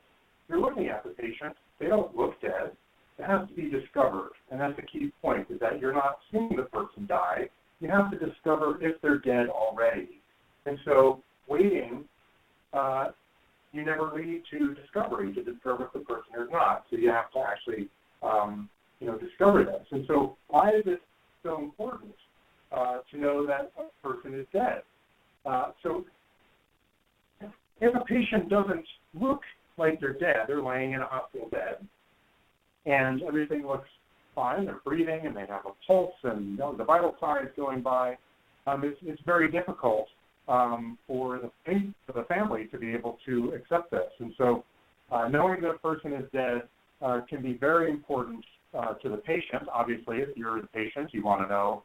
you're looking at the patient. They don't look dead. It has to be discovered, and that's the key point, is that you're not seeing the person die. You have to discover if they're dead already. And so waiting, you never lead to discovery to discover if the person is not. So you have to actually, discover this. And so why is it so important to know that a person is dead? So if a patient doesn't look like they're dead, they're laying in a hospital bed, and everything looks fine, they're breathing, and they have a pulse, and the vital signs going by, it's very difficult for the family to be able to accept this. And so knowing that a person is dead can be very important to the patient. Obviously, if you're the patient, you want to know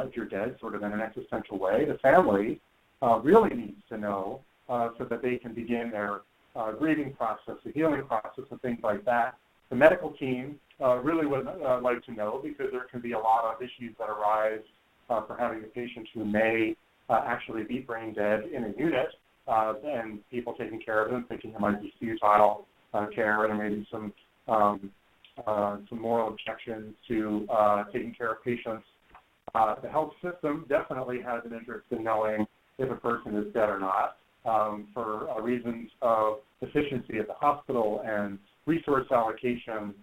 if you're dead, sort of in an existential way. The family really needs to know so that they can begin their grieving process, the healing process, and things like that. The medical team really would like to know, because there can be a lot of issues that arise for having a patient who may actually be brain dead in a unit, and people taking care of them thinking it might be futile care, and maybe some moral objections to taking care of patients. The health system definitely has an interest in knowing if a person is dead or not, for reasons of efficiency at the hospital and resource allocation,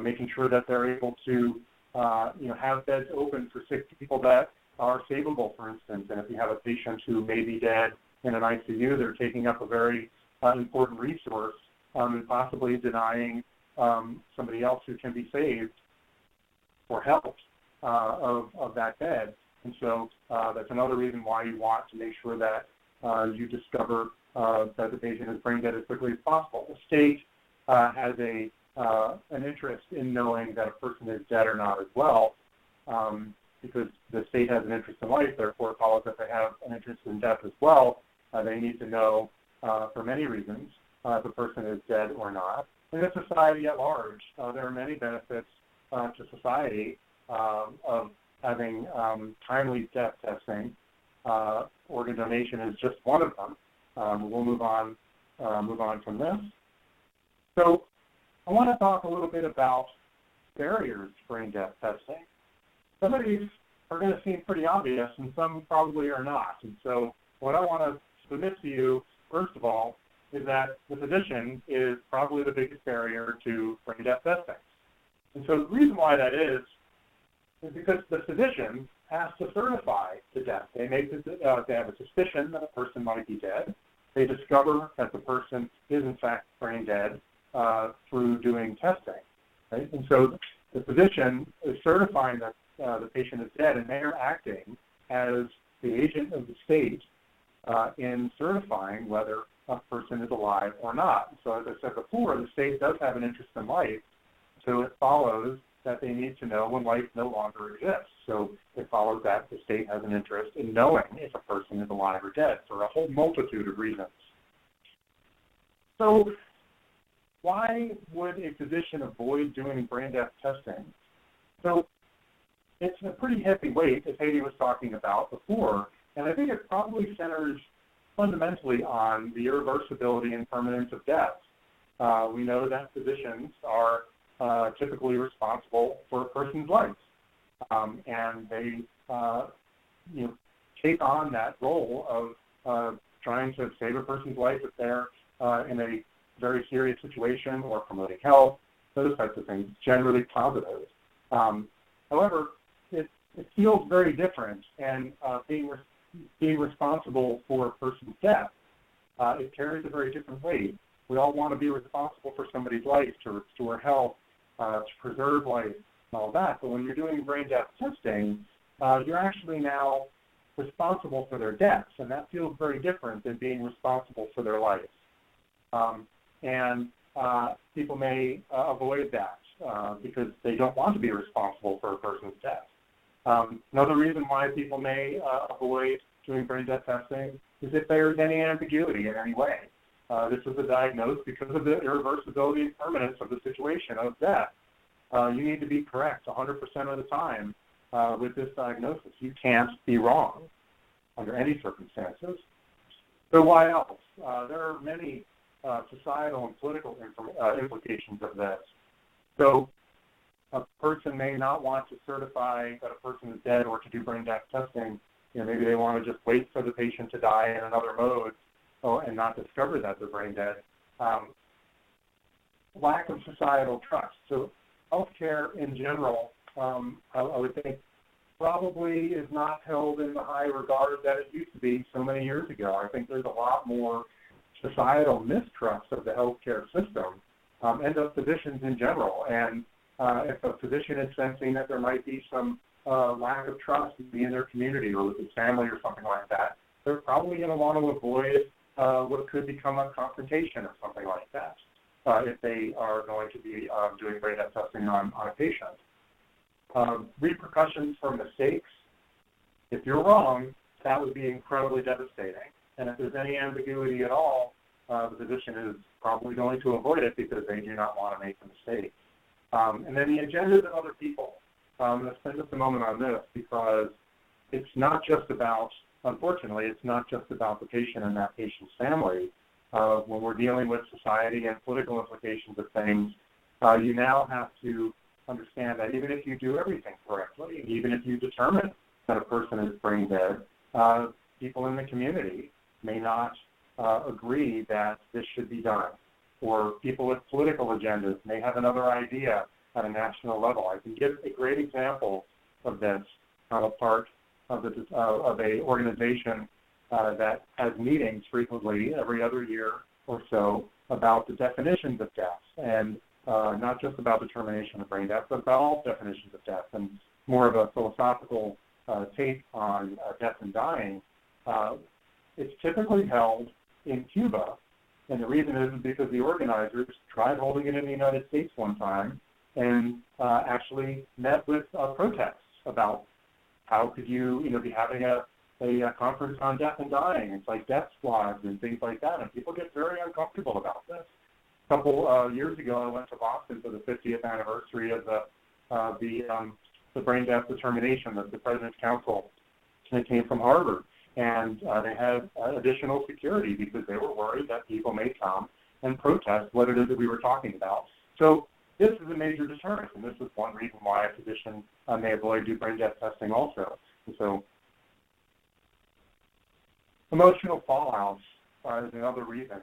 making sure that they're able to have beds open for sick people that are savable, for instance. And if you have a patient who may be dead in an ICU, they're taking up a very important resource and possibly denying somebody else who can be saved or helped of that bed. And so that's another reason why you want to make sure that you discover that the patient is brain dead as quickly as possible. The state has an interest in knowing that a person is dead or not as well, because the state has an interest in life, therefore it follows that they have an interest in death as well. They need to know, for many reasons, if a person is dead or not. And in society at large, there are many benefits to society of having timely death testing. Organ donation is just one of them. We'll move on from this. So I want to talk a little bit about barriers to brain death testing. Some of these are going to seem pretty obvious, and some probably are not. And so what I want to submit to you, first of all, is that the physician is probably the biggest barrier to brain death testing. And so the reason why that is because the physician has to certify the death. They have a suspicion that a person might be dead. They discover that the person is in fact brain dead through doing testing. Right? And so the physician is certifying that the patient is dead, and they are acting as the agent of the state in certifying whether a person is alive or not. So as I said before, the state does have an interest in life, so it follows that they need to know when life no longer exists. So it follows that the state has an interest in knowing if a person is alive or dead for a whole multitude of reasons. So why would a physician avoid doing brain death testing? So it's a pretty heavy weight, as Hedi was talking about before, and I think it probably centers fundamentally on the irreversibility and permanence of death. We know that physicians are typically responsible for a person's life, and they take on that role of trying to save a person's life if they're in a very serious situation or promoting health, those types of things, generally positive. However, it feels very different, and being responsible for a person's death, it carries a very different weight. We all want to be responsible for somebody's life, to restore health, to preserve life, and all that. But when you're doing brain death testing, you're actually now responsible for their deaths, and that feels very different than being responsible for their life. And people may avoid that because they don't want to be responsible for a person's death. Another reason why people may avoid doing brain death testing is if there's any ambiguity in any way. This was diagnosed because of the irreversibility and permanence of the situation of death. You need to be correct 100% of the time with this diagnosis. You can't be wrong under any circumstances. So why else? There are many societal and political implications of this. So a person may not want to certify that a person is dead or to do brain death testing. Maybe they want to just wait for the patient to die in another mode and not discover that they're brain dead. Lack of societal trust. So healthcare in general, I would think, probably is not held in the high regard that it used to be so many years ago. I think there's a lot more societal mistrust of the healthcare system and of physicians in general. And if a physician is sensing that there might be some lack of trust in their community or with his family or something like that, they're probably going to want to avoid what could become a confrontation or something like that if they are going to be doing brain death testing on a patient. Repercussions for mistakes. If you're wrong, that would be incredibly devastating. And if there's any ambiguity at all, the physician is probably going to avoid it because they do not want to make a mistake. And then the agendas of other people. I'm going to spend just a moment on this because it's not just about, unfortunately, it's not just about the patient and that patient's family. When we're dealing with society and political implications of things, you now have to understand that even if you do everything correctly, even if you determine that a person is brain dead, people in the community may not agree that this should be done. Or people with political agendas may have another idea at a national level. I can give a great example of this. I'm a part of a organization that has meetings frequently every other year or so about the definitions of death. And not just about determination of brain death, but about all definitions of death, and more of a philosophical take on death and dying. It's typically held in Cuba, and the reason is because the organizers tried holding it in the United States one time and actually met with protests about how could you be having a conference on death and dying. It's like death squads and things like that, and people get very uncomfortable about this. A couple years ago, I went to Boston for the 50th anniversary of the brain death determination of the President's Council. It came from Harvard, and they had additional security because they were worried that people may come and protest what it is that we were talking about. So this is a major deterrent, and this is one reason why a physician may avoid do brain death testing also. And so emotional fallout is another reason.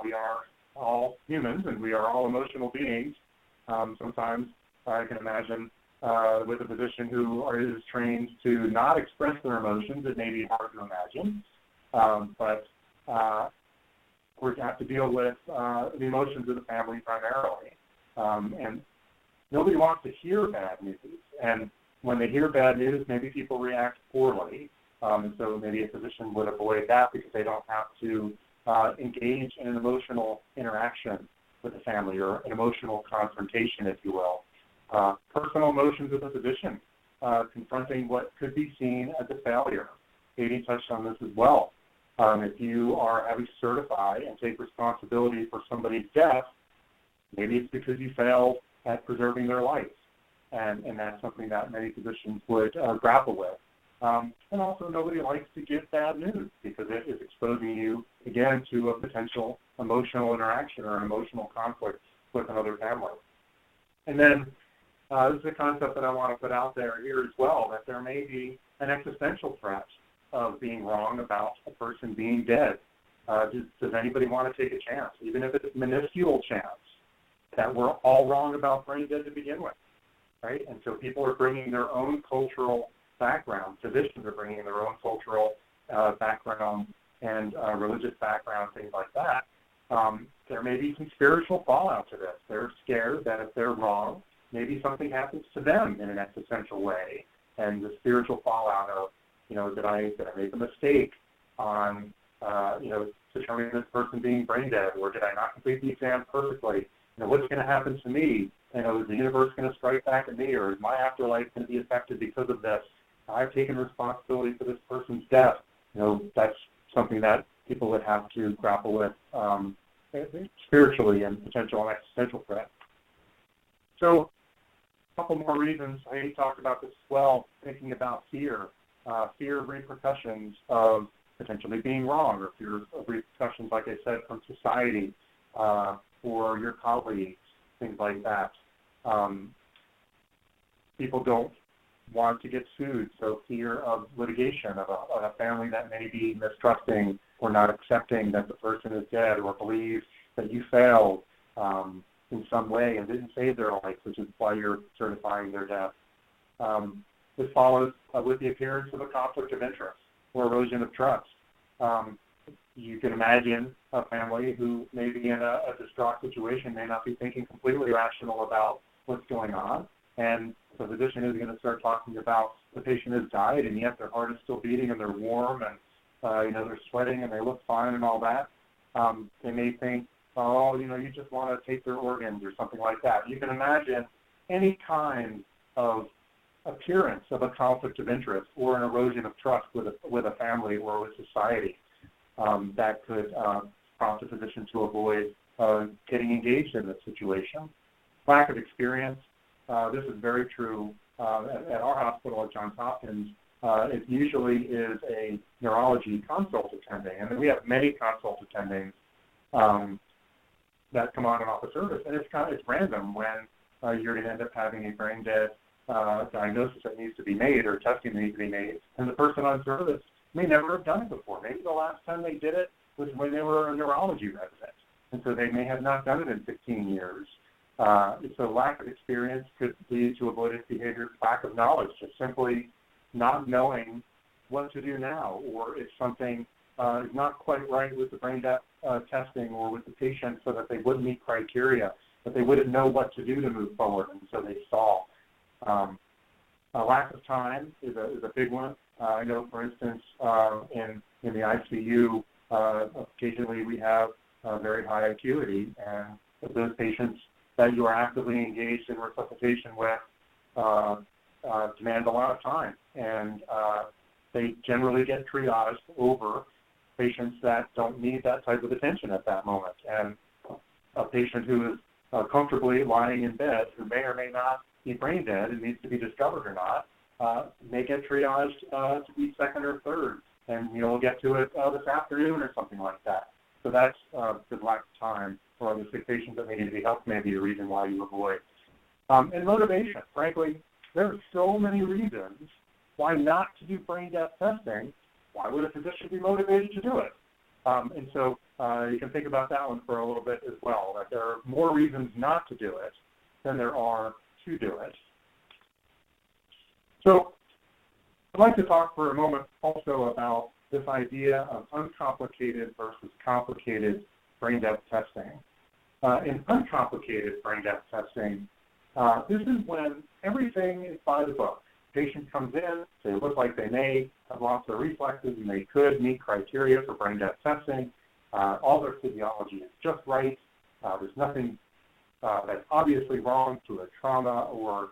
We are all humans, and we are all emotional beings. Sometimes I can imagine with a physician who is trained to not express their emotions, it may be hard to imagine, but we have to deal with the emotions of the family primarily. And nobody wants to hear bad news, and when they hear bad news, maybe people react poorly, and so maybe a physician would avoid that because they don't have to engage in an emotional interaction with the family or an emotional confrontation, if you will. Personal emotions of the physician, confronting what could be seen as a failure. Hedi touched on this as well. If you are having to certify and take responsibility for somebody's death, maybe it's because you failed at preserving their life, and that's something that many physicians would grapple with. And also, nobody likes to give bad news because it is exposing you, again, to a potential emotional interaction or an emotional conflict with another family. And then this is a concept that I want to put out there here as well, that there may be an existential threat of being wrong about a person being dead. Does anybody want to take a chance, even if it's a minuscule chance, that we're all wrong about brain dead to begin with, right? And so people are bringing their own cultural background, physicians are bringing their own cultural background and religious background, things like that. There may be some spiritual fallout to this. They're scared that if they're wrong, maybe something happens to them in an existential way, and the spiritual fallout of, did I make a mistake on, determining this person being brain dead, or did I not complete the exam perfectly? What's going to happen to me? Is the universe going to strike back at me, or is my afterlife going to be affected because of this? I've taken responsibility for this person's death. That's something that people would have to grapple with spiritually and potential and existential threat. So a couple more reasons. I talked about this as well, thinking about fear. Fear of repercussions of potentially being wrong, or fear of repercussions, like I said, from society or your colleagues, things like that. People don't want to get sued, so fear of litigation, of a family that may be mistrusting or not accepting that the person is dead, or believes that you failed in some way and didn't save their life, which is why you're certifying their death. This follows with the appearance of a conflict of interest or erosion of trust. You can imagine a family who may be in a distraught situation, may not be thinking completely rational about what's going on, and the physician is going to start talking about the patient has died, and yet their heart is still beating and they're warm and they're sweating and they look fine and all that. They may think, you just want to take their organs or something like that. You can imagine any kind of appearance of a conflict of interest or an erosion of trust with a family or with society that could prompt a physician to avoid getting engaged in this situation. Lack of experience. This is very true at our hospital at Johns Hopkins. It usually is a neurology consult attending, and we have many consult attendings that come on and off the service, and it's random when you're going to end up having a brain dead diagnosis that needs to be made or testing that needs to be made, and the person on service may never have done it before. Maybe the last time they did it was when they were a neurology resident, and so they may have not done it in 15 years. So lack of experience could lead to avoidance behavior, lack of knowledge, just simply not knowing what to do now, or if something is not quite right with the brain death testing or with the patient so that they wouldn't meet criteria, but they wouldn't know what to do to move forward, and so they stall. A lack of time is a big one. I know, for instance, in the ICU, occasionally we have very high acuity, and those patients that you are actively engaged in resuscitation with demand a lot of time, and they generally get triaged over patients that don't need that type of attention at that moment. And a patient who is comfortably lying in bed, who may or may not be brain dead and needs to be discovered or not, may get triaged to be second or third, and we'll get to it this afternoon or something like that. So that's the lack of time, or the sick patients that may need to be helped may be a reason why you avoid. And motivation. Frankly, there are so many reasons why not to do brain death testing. Why would a physician be motivated to do it? And so you can think about that one for a little bit as well, that there are more reasons not to do it than there are to do it. So I'd like to talk for a moment also about this idea of uncomplicated versus complicated brain death testing. In uncomplicated brain death testing, this is when everything is by the book. Patient comes in, they look like they may have lost their reflexes and they could meet criteria for brain death testing. All their physiology is just right. There's nothing that's obviously wrong to a trauma, or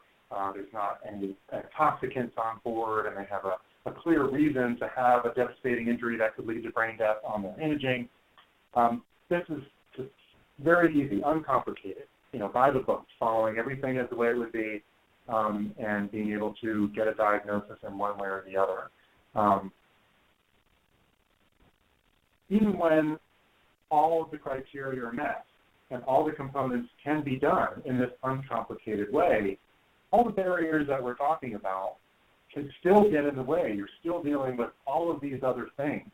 there's not any intoxicants on board, and they have a clear reason to have a devastating injury that could lead to brain death on their imaging. This is just very easy, uncomplicated, by the books, following everything as the way it would be, and being able to get a diagnosis in one way or the other. Even when all of the criteria are met and all the components can be done in this uncomplicated way, all the barriers that we're talking about can still get in the way. You're still dealing with all of these other things.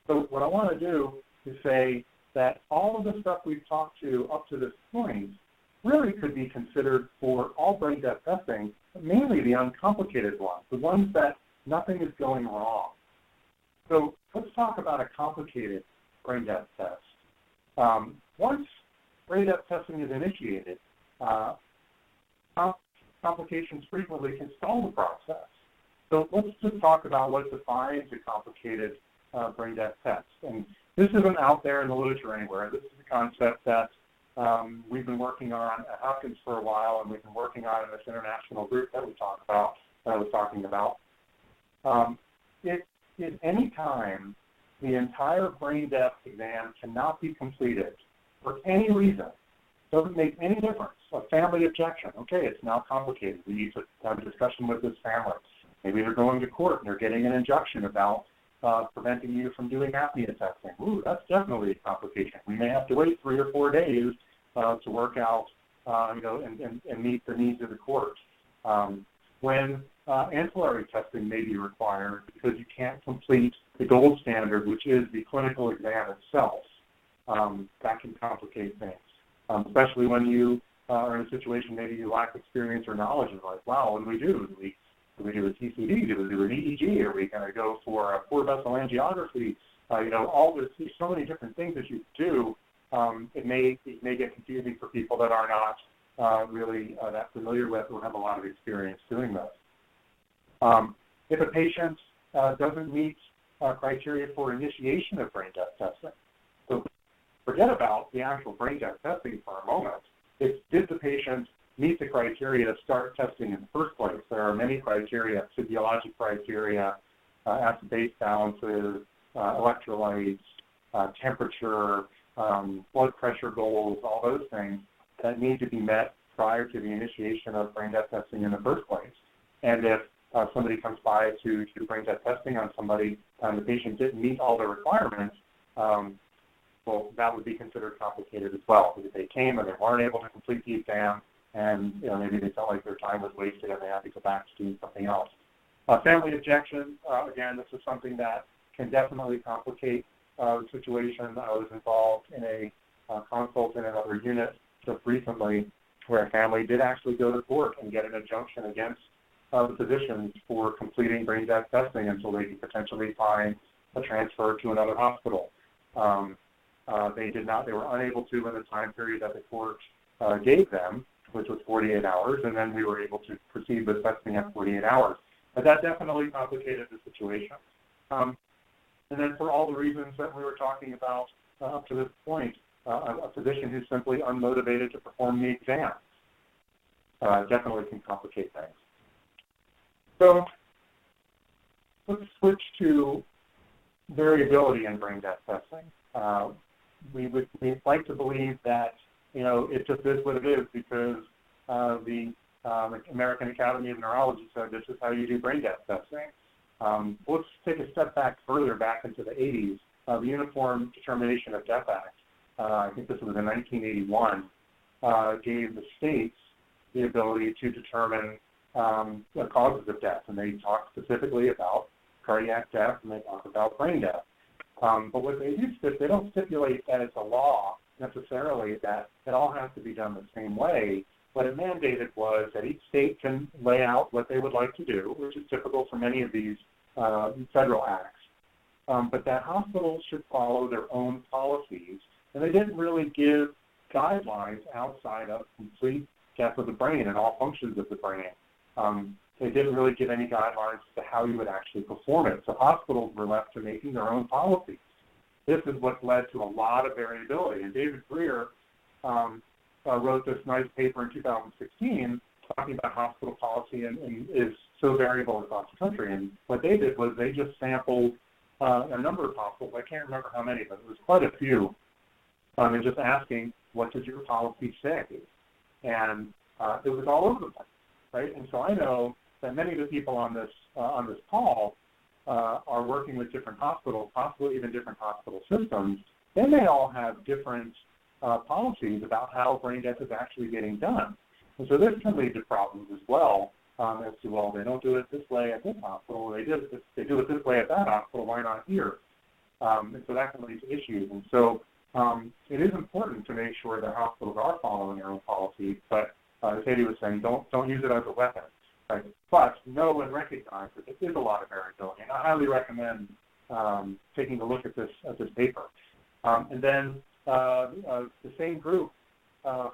So what I want to do is say that all of the stuff we've talked to up to this point really could be considered for all brain death testing, but mainly the uncomplicated ones, the ones that nothing is going wrong. So let's talk about a complicated brain death test. Once brain death testing is initiated, complications frequently can stall the process. So let's just talk about what defines a complicated brain death test. And this isn't out there in the literature anywhere. This is a concept that we've been working on at Hopkins for a while, and we've been working on in this international group that I was talking about. If any time the entire brain death exam cannot be completed for any reason, doesn't make any difference. A family objection, okay, it's now complicated. We need to have a discussion with this family. Maybe they're going to court and they're getting an injunction about preventing you from doing apnea testing. Ooh, that's definitely a complication. We may have to wait 3 or 4 days to work out, and meet the needs of the court. When ancillary testing may be required because you can't complete the gold standard, which is the clinical exam itself, that can complicate things, especially when you are in a situation maybe you lack experience or knowledge of, like, wow, what do we do? Do we do a TCD? Do we do an EEG? Are we going to go for a 4-vessel angiography? All this, so many different things that you do. It may get confusing for people that are not really that familiar with or have a lot of experience doing this. If a patient doesn't meet criteria for initiation of brain death testing, so forget about the actual brain death testing for a moment. Did the patient meet the criteria to start testing in the first place? There are many criteria, physiologic criteria, acid-base balances, electrolytes, temperature, blood pressure goals, all those things that need to be met prior to the initiation of brain death testing in the first place. And if somebody comes by to do brain death testing on somebody and the patient didn't meet all the requirements, well, that would be considered complicated as well, because they came and they weren't able to complete the exam, and maybe they felt like their time was wasted and they had to go back to doing something else. Family objection, again, this is something that can definitely complicate the situation. I was involved in a consult in another unit just recently where a family did actually go to court and get an injunction against the physicians for completing brain death testing until they could potentially find a transfer to another hospital. They did not. They were unable to in the time period that the court gave them, which was 48 hours, and then we were able to proceed with testing at 48 hours. But that definitely complicated the situation. And then for all the reasons that we were talking about up to this point, a physician who's simply unmotivated to perform the exam definitely can complicate things. So let's switch to variability in brain death testing. We'd like to believe that, it just is what it is because the American Academy of Neurology said this is how you do brain death testing. Let's take a step back into the 80s. The Uniform Determination of Death Act, I think this was in 1981, gave the states the ability to determine the causes of death, and they talk specifically about cardiac death and they talk about brain death. But what they do is they don't stipulate that it's a law necessarily that it all has to be done the same way. What it mandated was that each state can lay out what they would like to do, which is typical for many of these federal acts. But that hospitals should follow their own policies, and they didn't really give guidelines outside of complete death of the brain and all functions of the brain. They didn't really give any guidelines as to how you would actually perform it. So hospitals were left to making their own policies. This is what led to a lot of variability. And David Greer wrote this nice paper in 2016 talking about hospital policy and is so variable across the country. And what they did was they just sampled a number of hospitals. I can't remember how many, but it was quite a few. And just asking, what does your policy say? And it was all over the place, right? And so I know that many of the people on this call are working with different hospitals, possibly even different hospital systems. They may all have different policies about how brain death is actually getting done. And so this can lead to problems as well as to, well, they don't do it this way at this hospital, they do it this way at that hospital, why not here? And so that can lead to issues. And so it is important to make sure that hospitals are following their own policies, but as Hedi was saying, don't use it as a weapon. Right? But know and recognize that there is a lot of variability, and I highly recommend taking a look at this paper. And then the same group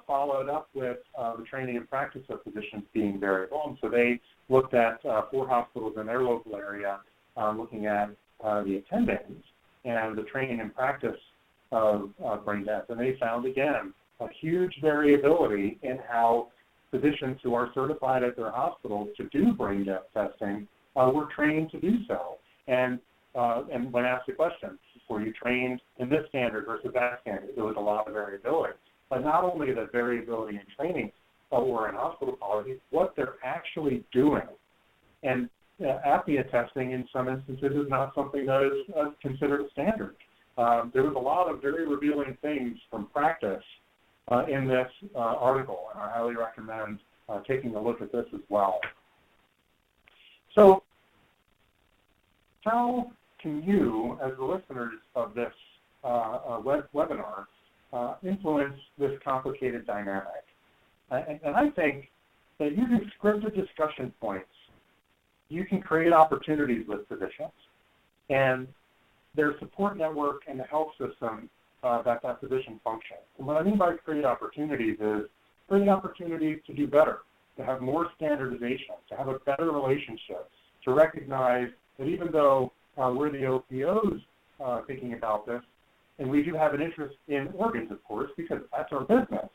followed up with the training and practice of physicians being variable, and so they looked at 4 hospitals in their local area, looking at the attendings and the training and practice of brain death, and they found again a huge variability in how physicians who are certified at their hospitals to do brain death testing were trained to do so. And when asked the question, were you trained in this standard versus that standard, there was a lot of variability. But not only the variability in training or in hospital policies, what they're actually doing. And apnea testing in some instances is not something that is considered a standard. There was a lot of very revealing things from practice in this article, and I highly recommend taking a look at this as well. So how can you, as the listeners of this webinar, influence this complicated dynamic? And I think that using scripted discussion points, you can create opportunities with physicians and their support network and the health system that physician functions. And what I mean by create opportunities is create opportunities to do better, to have more standardization, to have a better relationship, to recognize that even though we're the OPOs thinking about this, and we do have an interest in organs, of course, because that's our business,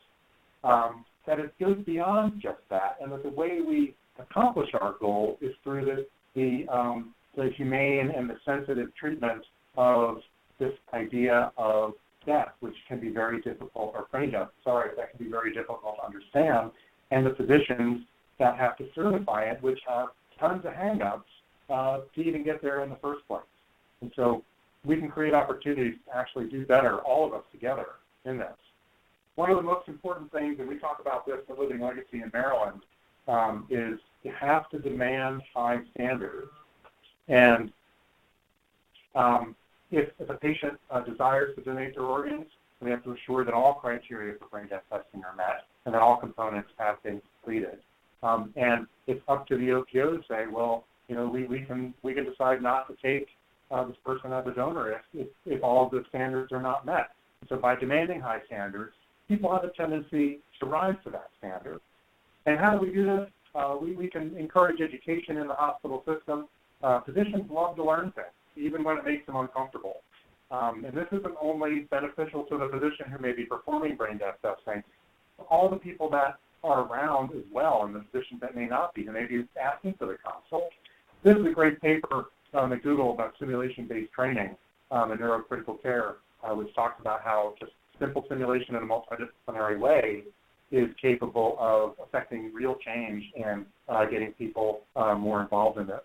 that it goes beyond just that, and that the way we accomplish our goal is through the humane and the sensitive treatment of this idea of death, which can be very difficult, or brain death, that can be very difficult to understand, and the physicians that have to certify it, which have tons of hang-ups to even get there in the first place. And so we can create opportunities to actually do better, all of us together, in this. One of the most important things, and we talk about this in Living Legacy in Maryland, is you have to demand high standards. And if a patient desires to donate their organs, we have to ensure that all criteria for brain death testing are met and that all components have been completed. And it's up to the OPO to say, well, we can decide not to take this person as a donor if all of the standards are not met. So by demanding high standards, people have a tendency to rise to that standard. And how do we do this? We can encourage education in the hospital system. Physicians love to learn things, even when it makes them uncomfortable. And this isn't only beneficial to the physician who may be performing brain depth testing, but all the people that are around as well, and the physicians that may not be, who may be asking for the consult. This is a great paper at Google about simulation-based training in neurocritical care, which talks about how just simple simulation in a multidisciplinary way is capable of affecting real change and getting people more involved in this.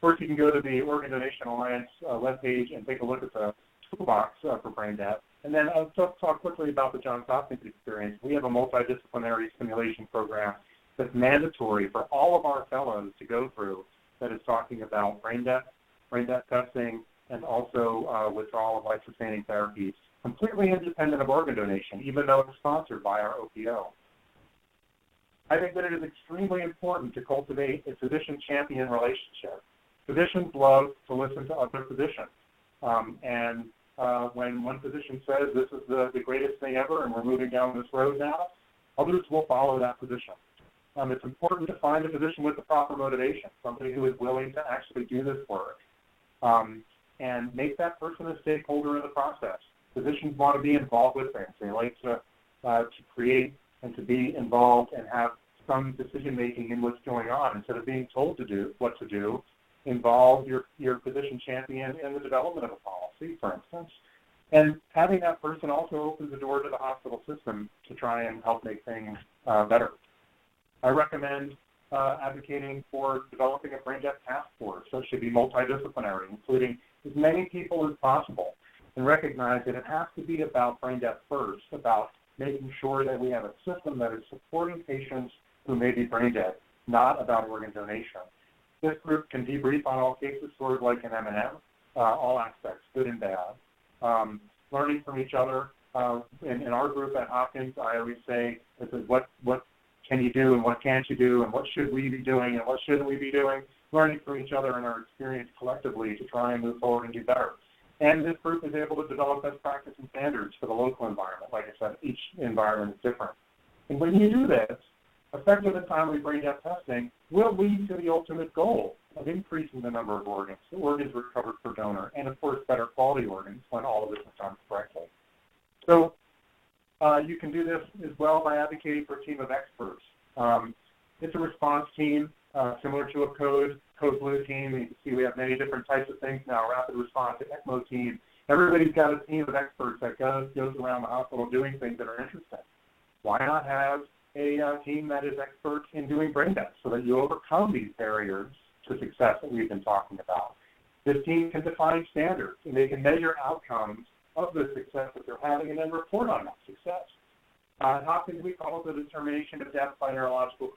First, you can go to the Organ Donation Alliance webpage and take a look at the toolbox for brain death. And then I'll talk quickly about the Johns Hopkins experience. We have a multidisciplinary simulation program that's mandatory for all of our fellows to go through that is talking about brain death testing, and also withdrawal of life-sustaining therapies, completely independent of organ donation, even though it's sponsored by our OPO. I think that it is extremely important to cultivate a physician-champion relationship. Physicians love to listen to other physicians. When one physician says this is the greatest thing ever and we're moving down this road now, others will follow that physician. It's important to find a physician with the proper motivation, somebody who is willing to actually do this work, and make that person a stakeholder in the process. Physicians want to be involved with things. They like to create and to be involved and have some decision-making in what's going on. Instead of being told to do what to do, involve your physician champion in the development of a policy, for instance. And having that person also opens the door to the hospital system to try and help make things better. I recommend advocating for developing a brain death task force. So it should be multidisciplinary, including as many people as possible, and recognize that it has to be about brain death first, about making sure that we have a system that is supporting patients who may be brain dead, not about organ donation. This group can debrief on all cases, sort of like an M&M, all aspects, good and bad. Learning from each other. In our group at Hopkins, I always say, this is what can you do and what can't you do and what should we be doing and what shouldn't we be doing, learning from each other and our experience collectively to try and move forward and do better. And this group is able to develop best practice and standards for the local environment. Like I said, each environment is different. And when you do this, effective and timely brain death testing will lead to the ultimate goal of increasing the number of organs recovered per donor, and of course better quality organs when all of this is done correctly. So you can do this as well by advocating for a team of experts. It's a response team similar to a code blue team. You can see we have many different types of things now, rapid response, ECMO team. Everybody's got a team of experts that goes around the hospital doing things that are interesting. Why not have a team that is expert in doing brain death so that you overcome these barriers to success that we've been talking about? This team can define standards, and they can measure outcomes of the success that they're having and then report on that success. At Hopkins, we call it the determination of death by neurological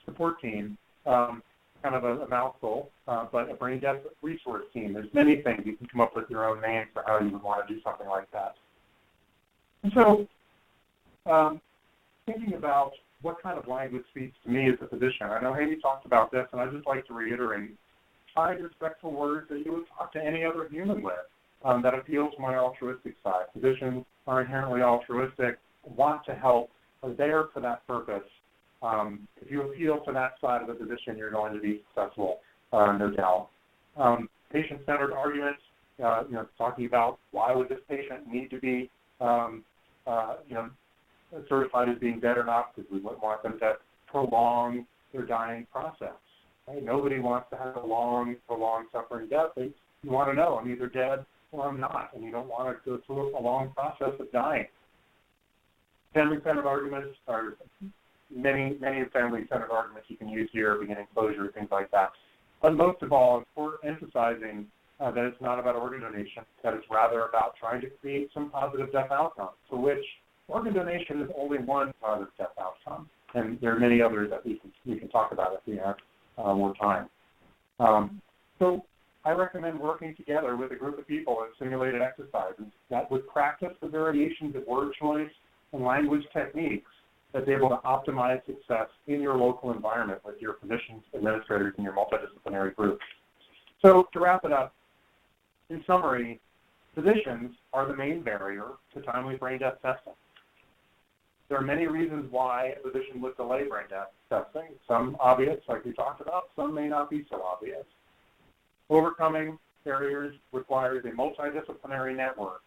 support team, kind of a mouthful, but a brain death resource team. There's many things. You can come up with your own names for how you would want to do something like that. And so thinking about what kind of language speaks to me as a physician, I know Hedi talked about this, and I'd just like to reiterate, find respectful words that you would talk to any other human with. That appeals to my altruistic side. Physicians are inherently altruistic, want to help, are there for that purpose. If you appeal to that side of the physician, you're going to be successful, no doubt. Patient-centered arguments, talking about why would this patient need to be, certified as being dead or not, because we wouldn't want them to prolong their dying process. Right? Nobody wants to have a long, prolonged suffering death. You want to know, I'm either dead or I'm not, and you don't want to go through a long process of dying. Family-centered arguments are many family-centered arguments you can use here, beginning closure, things like that. But most of all, we're emphasizing that it's not about organ donation, that it's rather about trying to create some positive death outcomes, for which organ donation is only one positive death outcome, and there are many others that we can talk about if we have more time. So I recommend working together with a group of people in simulated exercises that would practice the variations of word choice and language techniques that's able to optimize success in your local environment with your physicians, administrators, and your multidisciplinary group. So to wrap it up, in summary, physicians are the main barrier to timely brain death testing. there are many reasons why a physician would delay brain death testing. Some obvious, like we talked about, some may not be so obvious. Overcoming barriers requires a multidisciplinary network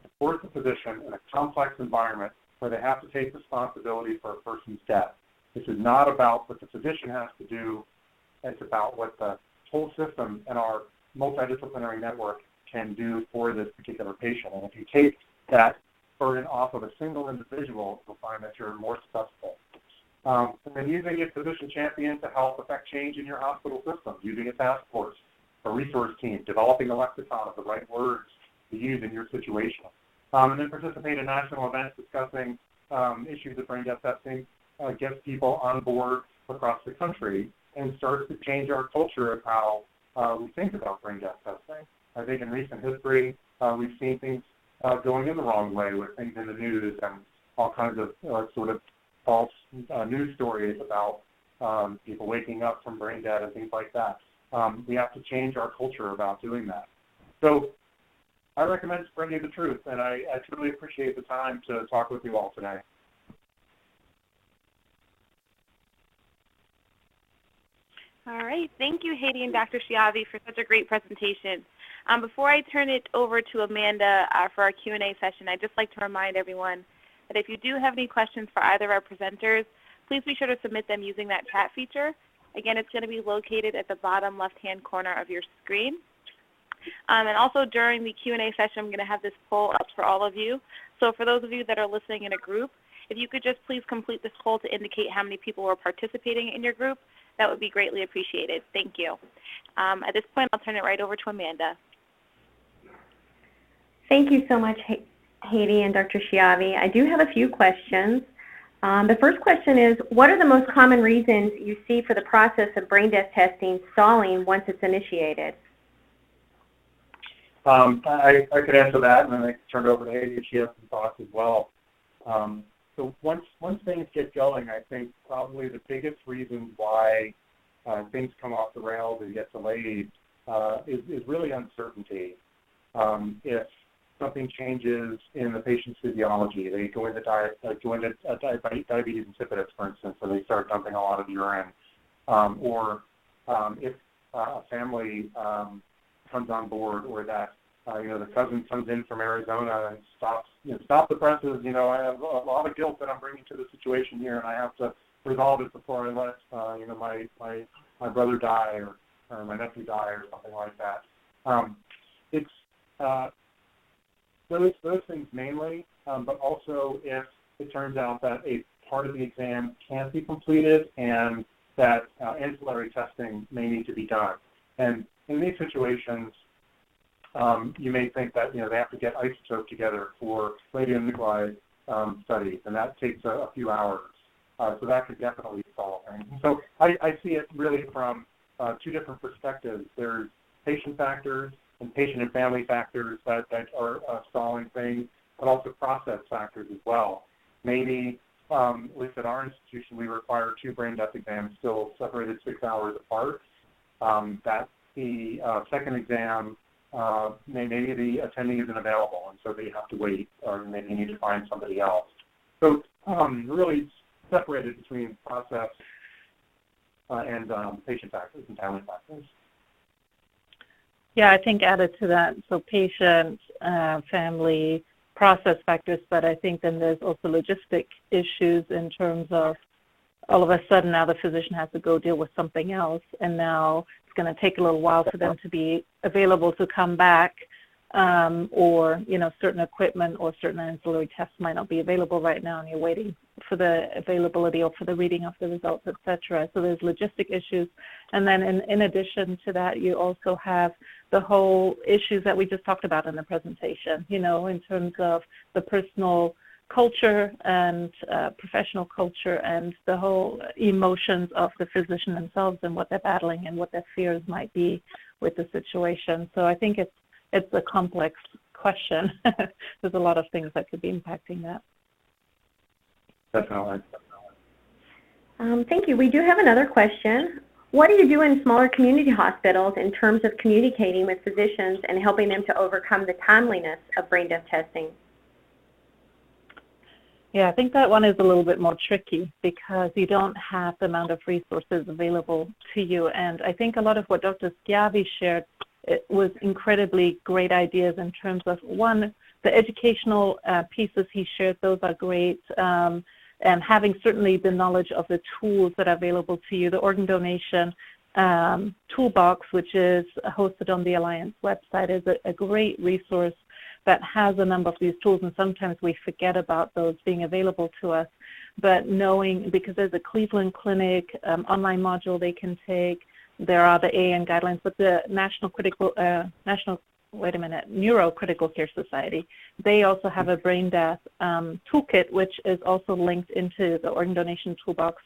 to support the physician in a complex environment where they have to take responsibility for a person's death. This is not about what the physician has to do, it's about what the whole system and our multidisciplinary network can do for this particular patient. And if you take that burden off of a single individual, you'll find that you're more successful. And then using a physician champion to help affect change in your hospital system, using a task force, a resource team, developing a lexicon of the right words to use in your situation. And then participate in national events discussing issues of brain death testing, gets people on board across the country, and starts to change our culture of how we think about brain death testing. I think in recent history, we've seen things going in the wrong way with things in the news and all kinds of sort of false news stories about people waking up from brain death and things like that. We have to change our culture about doing that. So I recommend spreading the truth, and I truly appreciate the time to talk with you all today. All right. Thank you, Hedi and Dr. Schiavi, for such a great presentation. Before I turn it over to Amanda for our Q&A session, I'd just like to remind everyone that if you do have any questions for either of our presenters, please be sure to submit them using that chat feature. Again, it's going to be located at the bottom left-hand corner of your screen. And also during the Q&A session, I'm going to have this poll up for all of you. So for those of you that are listening in a group, if you could just please complete this poll to indicate how many people were participating in your group, that would be greatly appreciated. Thank you. At this point, I'll turn it right over to Amanda. Thank you so much, Hedi and Dr. Schiavi. I do have a few questions. The first question is, what are the most common reasons you see for the process of brain death testing stalling once it's initiated? I could answer that, and then I can turn it over to Hedi if she has some thoughts as well. So once things get going, I think probably the biggest reason why things come off the rails and get delayed is really uncertainty. If something changes in the patient's physiology, they go into diabetes insipidus, for instance, so they start dumping a lot of urine, or if a family comes on board, or that the cousin comes in from Arizona and stop the presses. I have a lot of guilt that I'm bringing to the situation here, and I have to resolve it before I let my brother die or my nephew die or something like that. It's those things mainly, but also if it turns out that a part of the exam can't be completed and that ancillary testing may need to be done. And in these situations, you may think that they have to get isotope together for radionuclide studies, and that takes a few hours. So that could definitely solve things. And so I see it really from two different perspectives. There's patient factors and patient and family factors that are stalling things, but also process factors as well. Maybe, at least at our institution, we require 2 brain death exams still separated 6 hours apart. That the second exam, maybe the attending isn't available, and so they have to wait, or maybe you need to find somebody else. So really separated between process and patient factors and family factors. Yeah, I think added to that, so patient, family, process factors, but I think then there's also logistic issues in terms of all of a sudden now the physician has to go deal with something else, and now it's going to take a little while for them to be available to come back, or certain equipment or certain ancillary tests might not be available right now, and you're waiting for the availability or for the reading of the results, etc. So there's logistic issues, and then in addition to that, you also have the whole issues that we just talked about in the presentation. In terms of the personal culture and professional culture and the whole emotions of the physician themselves and what they're battling and what their fears might be with the situation. So I think it's a complex question. There's a lot of things that could be impacting that. Definitely. Thank you. We do have another question. What do you do in smaller community hospitals in terms of communicating with physicians and helping them to overcome the timeliness of brain death testing? Yeah, I think that one is a little bit more tricky because you don't have the amount of resources available to you. And I think a lot of what Dr. Schiavi shared, it was incredibly great ideas in terms of, one, the educational pieces he shared, those are great. And having certainly the knowledge of the tools that are available to you, the organ donation toolbox, which is hosted on the Alliance website, is a great resource that has a number of these tools, and sometimes we forget about those being available to us. But knowing, because there's a Cleveland Clinic online module they can take, there are the AAN guidelines, but the Neurocritical Care Society, they also have a brain death toolkit, which is also linked into the organ donation toolbox.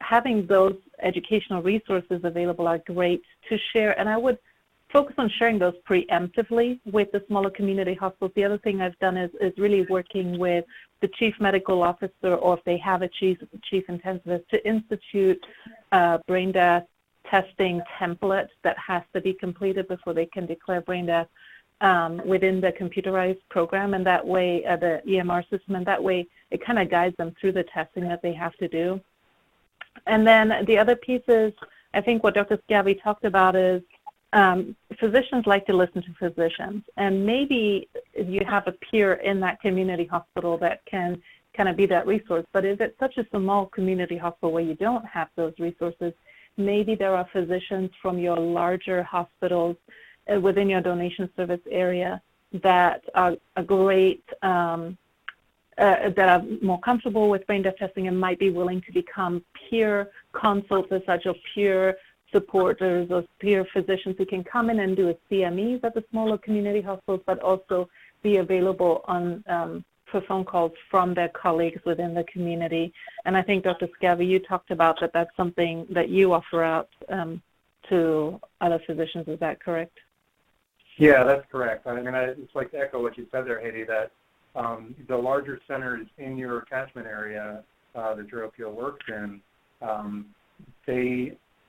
Having those educational resources available are great to share, and I would focus on sharing those preemptively with the smaller community hospitals. The other thing I've done is really working with the chief medical officer, or if they have a chief intensivist, to institute brain death testing template that has to be completed before they can declare brain death within the computerized program, and that way, the EMR system, and that way it kind of guides them through the testing that they have to do. And then the other piece is, I think what Dr. Schiavi talked about is, physicians like to listen to physicians, and maybe you have a peer in that community hospital that can kind of be that resource. But if it's such a small community hospital where you don't have those resources, maybe there are physicians from your larger hospitals within your donation service area that are a great, that are more comfortable with brain death testing and might be willing to become peer consults as such, or peer supporters or peer physicians who can come in and do a CMEs at the smaller community hospitals, but also be available on for phone calls from their colleagues within the community. And I think, Dr. Schiavi, you talked about that that's something that you offer out to other physicians. Is that correct? Yeah, that's correct. I mean, it's like to echo what you said there, Hedi, that the larger centers in your catchment area that your OPO works in,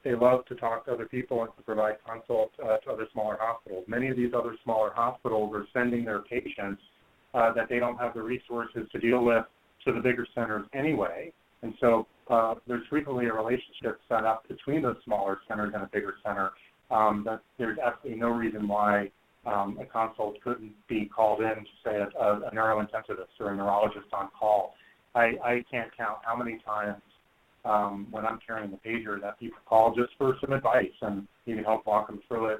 they love to talk to other people and to provide consult to other smaller hospitals. Many of these other smaller hospitals are sending their patients that they don't have the resources to deal with to the bigger centers anyway. And so there's frequently a relationship set up between those smaller centers and a bigger center that there's absolutely no reason why a consult couldn't be called in to, say, a neurointensivist or a neurologist on call. I can't count how many times when I'm carrying the pager that people call just for some advice, and you can help walk them through it,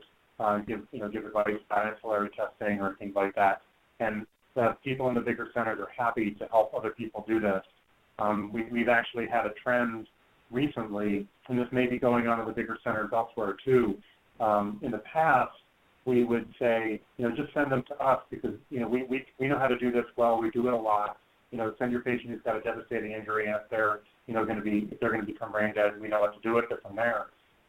give advice about ancillary testing or things like that. And the people in the bigger centers are happy to help other people do this. We've actually had a trend recently, and this may be going on in the bigger centers elsewhere too. In the past, we would say, just send them to us because we know how to do this well. We do it a lot. Send your patient who's got a devastating injury, and if they're going to become brain dead, we know what to do with it from there.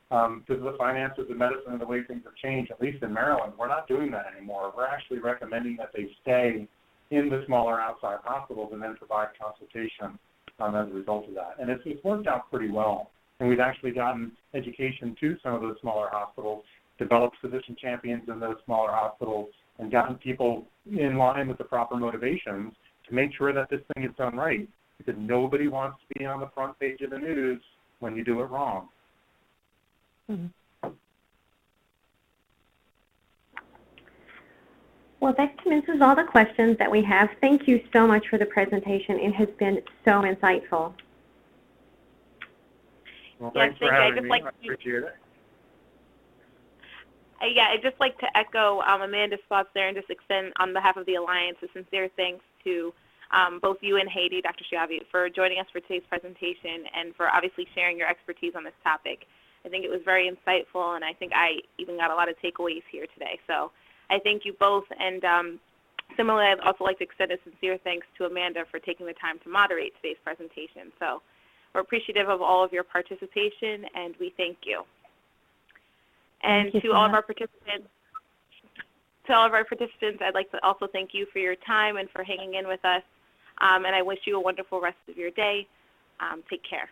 Because of the finances of medicine and the way things have changed, at least in Maryland, we're not doing that anymore. We're actually recommending that they stay in the smaller outside hospitals and then provide consultation as a result of that. And it's worked out pretty well. And we've actually gotten education to some of those smaller hospitals, developed physician champions in those smaller hospitals, and gotten people in line with the proper motivations to make sure that this thing is done right. Because nobody wants to be on the front page of the news when you do it wrong. Mm-hmm. Well, that commences all the questions that we have. Thank you so much for the presentation. It has been so insightful. Well, thanks for having me. I appreciate it. I'd just like to echo Amanda's thoughts there and just extend on behalf of the Alliance a sincere thanks to both you and Hedi, Dr. Schiavi, for joining us for today's presentation and for obviously sharing your expertise on this topic. I think it was very insightful, and I think I even got a lot of takeaways here today. So I thank you both, and similarly, I'd also like to extend a sincere thanks to Amanda for taking the time to moderate today's presentation. So we're appreciative of all of your participation, and we thank you. And to all of our participants, I'd like to also thank you for your time and for hanging in with us. And I wish you a wonderful rest of your day. Take care.